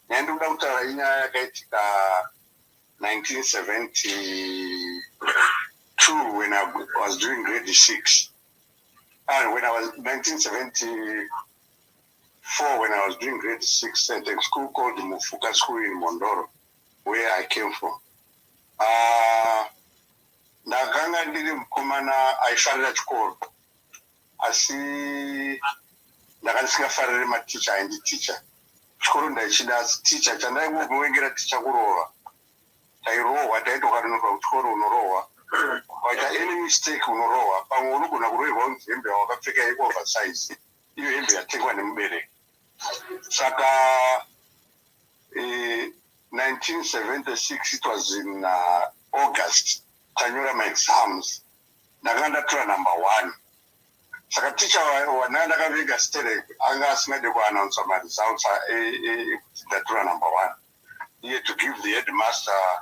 and Dr. Ina 1972 when I was doing grade 6. And when I was 1974 when I was doing grade 6 at a school called Mufuka School in Mondoro, where I came from. Ndakanga ndiri mukomana aifarira chikoro asi ndakandisingafariri maticha ainditicha chikoro ndaichida asi ticha chandaingomuvengera ticha kurova tairohwa taitokarinurwa kuchikoro unorohwa waita any mistake unorohwa pamwe unogona kuroherwa unzi hembe yawakapfeka yeoversize iyo hembe yatengwa nemubereki saka 1976 it was in August tanyora my exams ndakanga ndatora number 1 saka ticha ndakavenga sterek anga asingade kuannounce my results ndatora number 1 iye to give the headmaster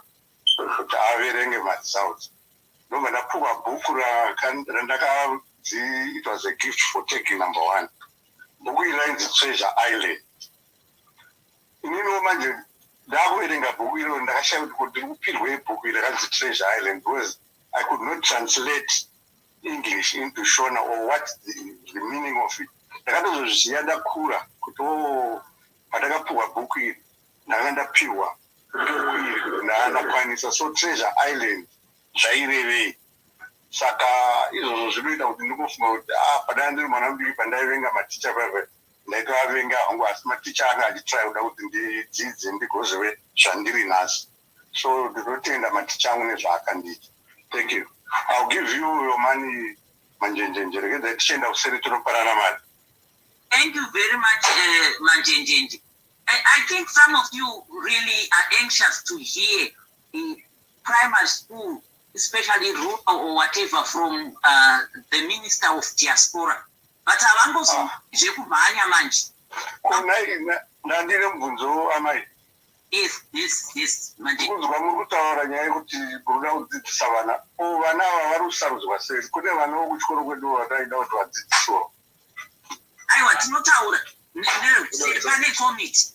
kuti averenge my results ndobva ndapuwa bhuku randakazi it was a gift for taking number 1 bhuku iri rainzi Treasure Island. Ininiwo manje ndakuverenga bhuku iro ndakashaya kuti ndiri kupirwe bhuku iri rakanzi Treasure Island because I could not translate English into Shona or what the meaning of it. Ndakatozozviziva ndakura kuti pandakapuwa bhuku iri ndakanga ndapiwa bhuku iri kuti ndakakwanisa so Treasure Island zvairevei. Saka izvozvo zvinoita kuti ndingofunga kuti padanga ndiri mwana mudiki pandaivenga maticha paipai ndaitoavenga hangu asi maticha anga achitrai kuda kuti ndidzidze ndigozove zvandiri nhasi. So ndinotenda maticha angu nezvaakandiita. Thank you. I'll give you your money, Manjenjenje. Thank you very much, Manjenjenje. I think some of you really are anxious to hear in primary school, especially rural or whatever, from the Minister of Diaspora. But I want to say, Yes, kuzwa muri kutaura nyaya yekuti kuruda kudzidzisa vana vana ava vari kusarudzwa sei kune vanawo kuchikoro kwedu vataida kuti vadzidziswa aiwa tinotaura pane komiti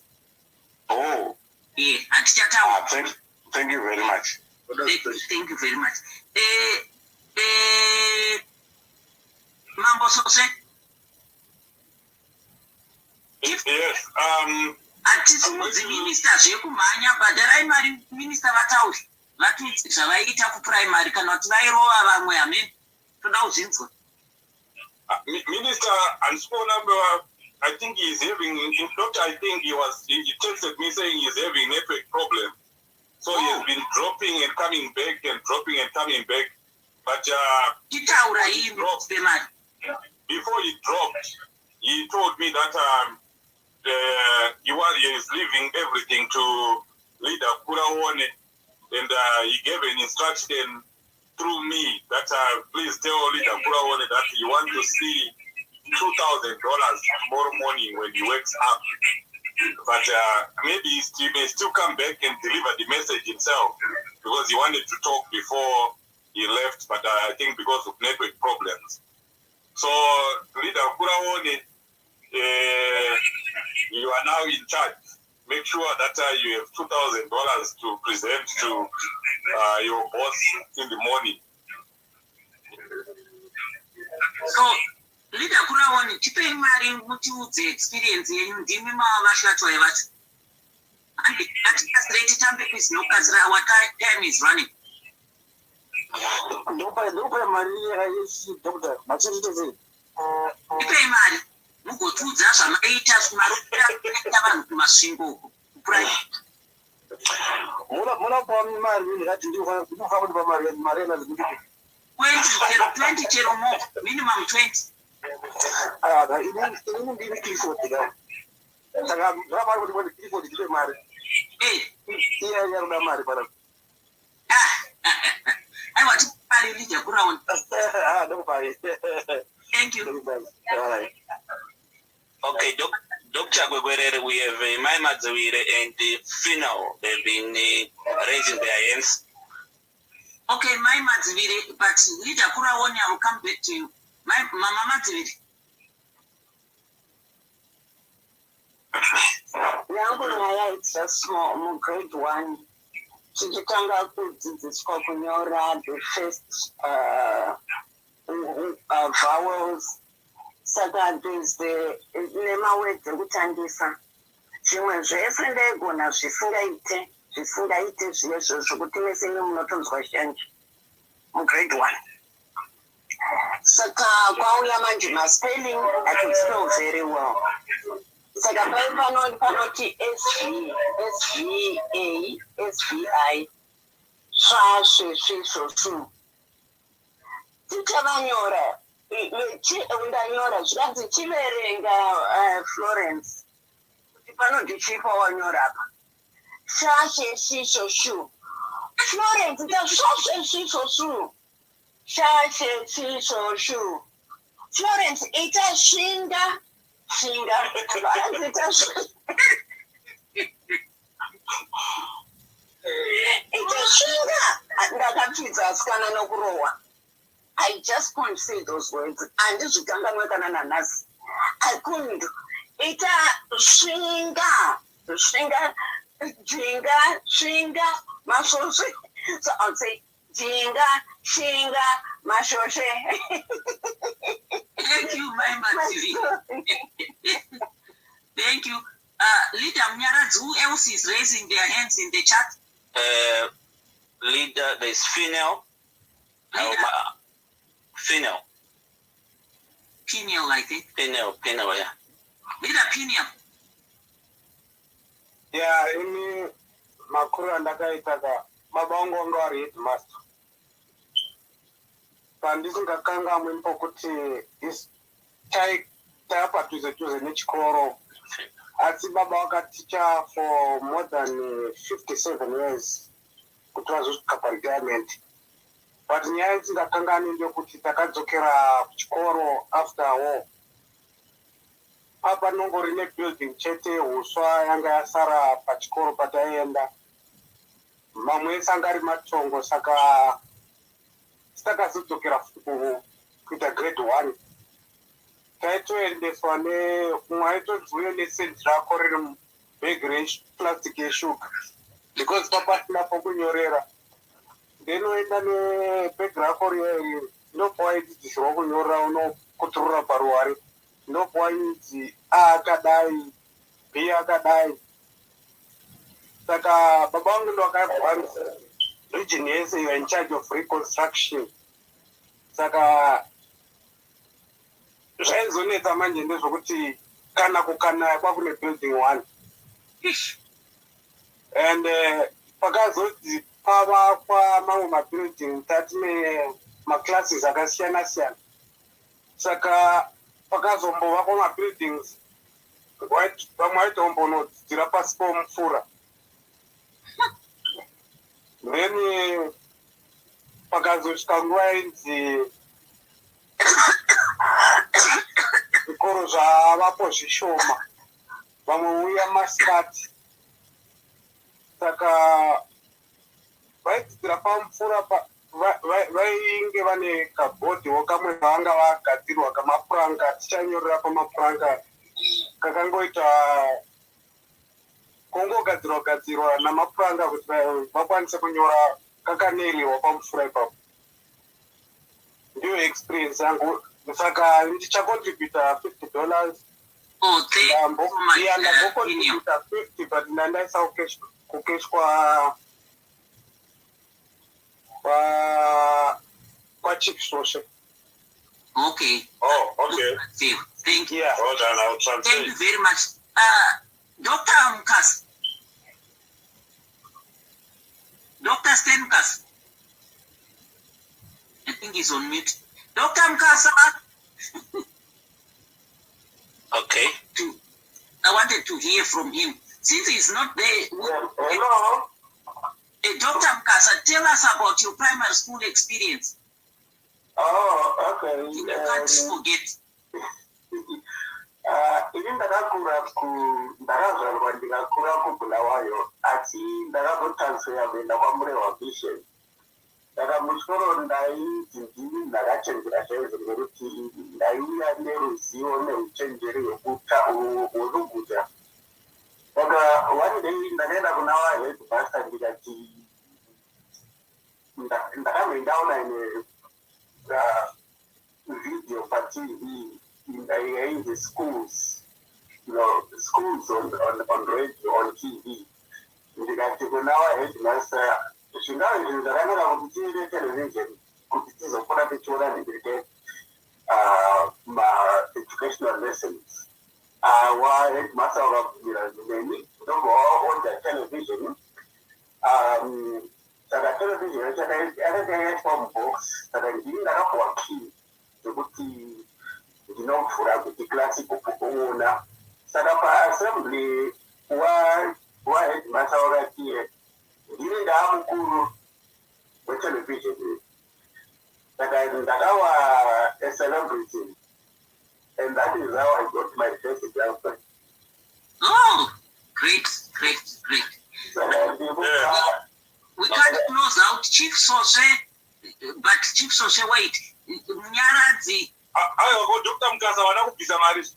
Thank you very much. Thank you very much. Mambo Sose? Yes. Hatisumudzi minister zvekumhanya bhadharai mari minister vatauri vatudzi zvavaita kuprimary kana kuti vairova vamwe hamene toda kuzvinzwa. Minister Anspona, I think he's having, in fact, I think he texted me saying he's having network problem. So he has been dropping and coming back and dropping and coming back. But before he dropped, he told me that he is leaving everything to leader Kurawone, and he gave an instruction through me that please tell leader Kurawone that he wants to see $2,000 tomorrow morning when he wakes up. But maybe he may still come back and deliver the message himself because he wanted to talk before he left, but I think because of network problems. So, leader Kurawone, you are now in charge. Make sure that you have $2,000 to present to your boss in the morning. So, leader Kurawone, tipei mari mutiudze experience yenyu ndimi mavashlatwa yevacho. And let's tambe quiz no kazra our time is running. Ndopa Maria is doctor. Tipei mari mugotiudza zvamaita kumarukira vanhu kumasvingo kuprivate. Muna pa mari ndikati ndinofa kuti pa mari na zvinhu 20 chero more, minimum 20. Ini ndiri Clifford ka. Saka ngapari kuti Clifford ndipe mari. Iya yaruda mari para. I want to party leader Kurawone. Don't party. Thank you. Okay, Dr. Gwegwerere, we have my Madzawire and the final. They've been raising their hands. Okay, my Madzawire, but leader Kurawone, I will come back to you. My Mama Madzawire. Now, it's a small, grade 1. Tichitanga kudzidziswa kunyora the first vowels. Saka there's the words ekutangisa. Zvimwe zvese ndaigona zvisingaite zviyezvo zvokuti mese munotonzwa zhinji mugrade 1. Saka kwauya manje maspelling I could spell very well. Saka panoti SVA, SVI, sva. Tichavanyora. Undanyora zvikanzi chiverenga Florence. Kuti panoti chipa wanyora apa. Shu. Florence ita shu. Florence ita shinga. Ndakapfidza asikana nokurohwa. I just couldn't say those words. And this is I couldn't. Ita shinga, jinga, mashoshe. So I'll say jinga, shinga, mashoshe. Thank you, my man. Thank you. Leader Mnyaradzi, who else is raising their hands in the chat? Leader, there's female. Female, I think. Female, yeah. Leader Piniel. Yeah, ini makuru andakaita ka mabango anga ari headmaster. Pandisingakanga mwimpo kuti is tapa tuze nechikoro. Asi baba wakaticha for more than 57 years. Kuti vazosvika paretirement. But nyaya dzingakangani ndekuti takadzokera kuchikoro after war. Apa nongori nebuilding chete huswa yanga yasara pachikoro pataienda. Mamwe ese anga ari matongo saka takazodzokeera kuita grade 1. Taitoendeswa mumwe aitodzuya nesendi rako riri mubhegi replastic yeshuga because papasina pokunyorera. ndinoenda nepegirafo ndinopuwa idzi zvinokunyora unokuturura paruware ndinopuwa idzi A akadai B akadai. Saka baba vangu ndo akaadvance region yese, you are in charge of reconstruction. Saka zvaizonetsa manje ndezvokuti kana kukanaya kwakune building 1 and pakazoti pavakwa mamwe mabuilding tatine maclasses akasiyana siyana. Saka pakazombovakwa mabuildings vamwe vaitombonodzidzira pasi pomupfura. Then pakazosvika nguva inzi zvikoro zvavapo zvishoma, vamwe uya masikati. Saka vaidzidzira pamupfura vainge vane kabhodhiwo kamwe kavanga vagadzirwa kamapuranga, tichanyorera pamapuranga kakangoita kongogadzirwa namapuranga kuti vakwanise kunyora kakanerirwa pamupfura ipapo. Ndiyo experience yangu. Saka ndichacontributa $50. Ndagocontributa 50 but ndandaisa kukesh kwa Chief Social. Okay. Oh, okay. Thank you. Yeah. Well done, I'll translate. Thank you very much. Dr. Mkas. Dr. Stenkas. I think he's on mute. Dr. Mkasa. Okay. I wanted to hear from him. Since he's not there, Hello. Dr. Mkasa, tell us about your primary school experience. Oh, okay. You can't forget. Ini ndakazvarwa ndikakura kuBulawayo asi ndakazotransfera kuenda kwaMurewa Vision. Saka muchikoro ndainzi ndini ndakachenjera chaizvo ngekuti ndaiuya neruzivo neuchenjeri hwekuguta. Saka one day ndakaenda kuna vaheadmaster ndikati ndakamboendaona ine video paTV in schools, schools on radio, on TV. Ndikati kuna vaheadmaster zvingava zvinhu zvakanaka kuti tiine television kuti tizokona tichiona ndikirike ma-educational lessons. Vaheadmaster vakabvumira neni ndombovaonda television. Saka television yakakaiswa mubox. Saka ndini ndakapuwa key dzekuti ndinovhura kuti klasi kuona. Saka paassembly waheadmaster wakati ndini ndaamukuru wetelevision. Saka ndakawa a celebrity, and that is how I got my first girlfriend. Oh, great. We can't close out Chief Sose, but Chief Sose, wait. Nyaradzi. Aiwa, Dr. Mkasa wana kubvisa mari.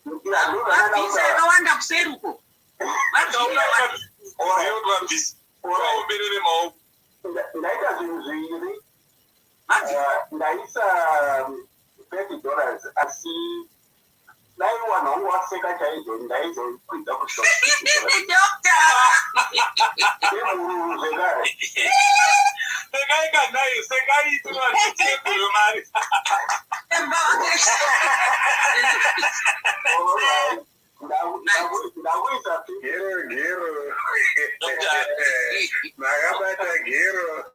Vabvisa yakawanda kuseri uko. Vaumberere maoko. Ndaita zvinhu zviviri. Ndaisa $30 asi naiwana wangu waseka chaizvo ndaizokwidza kushop. Gero. Nakabata gero.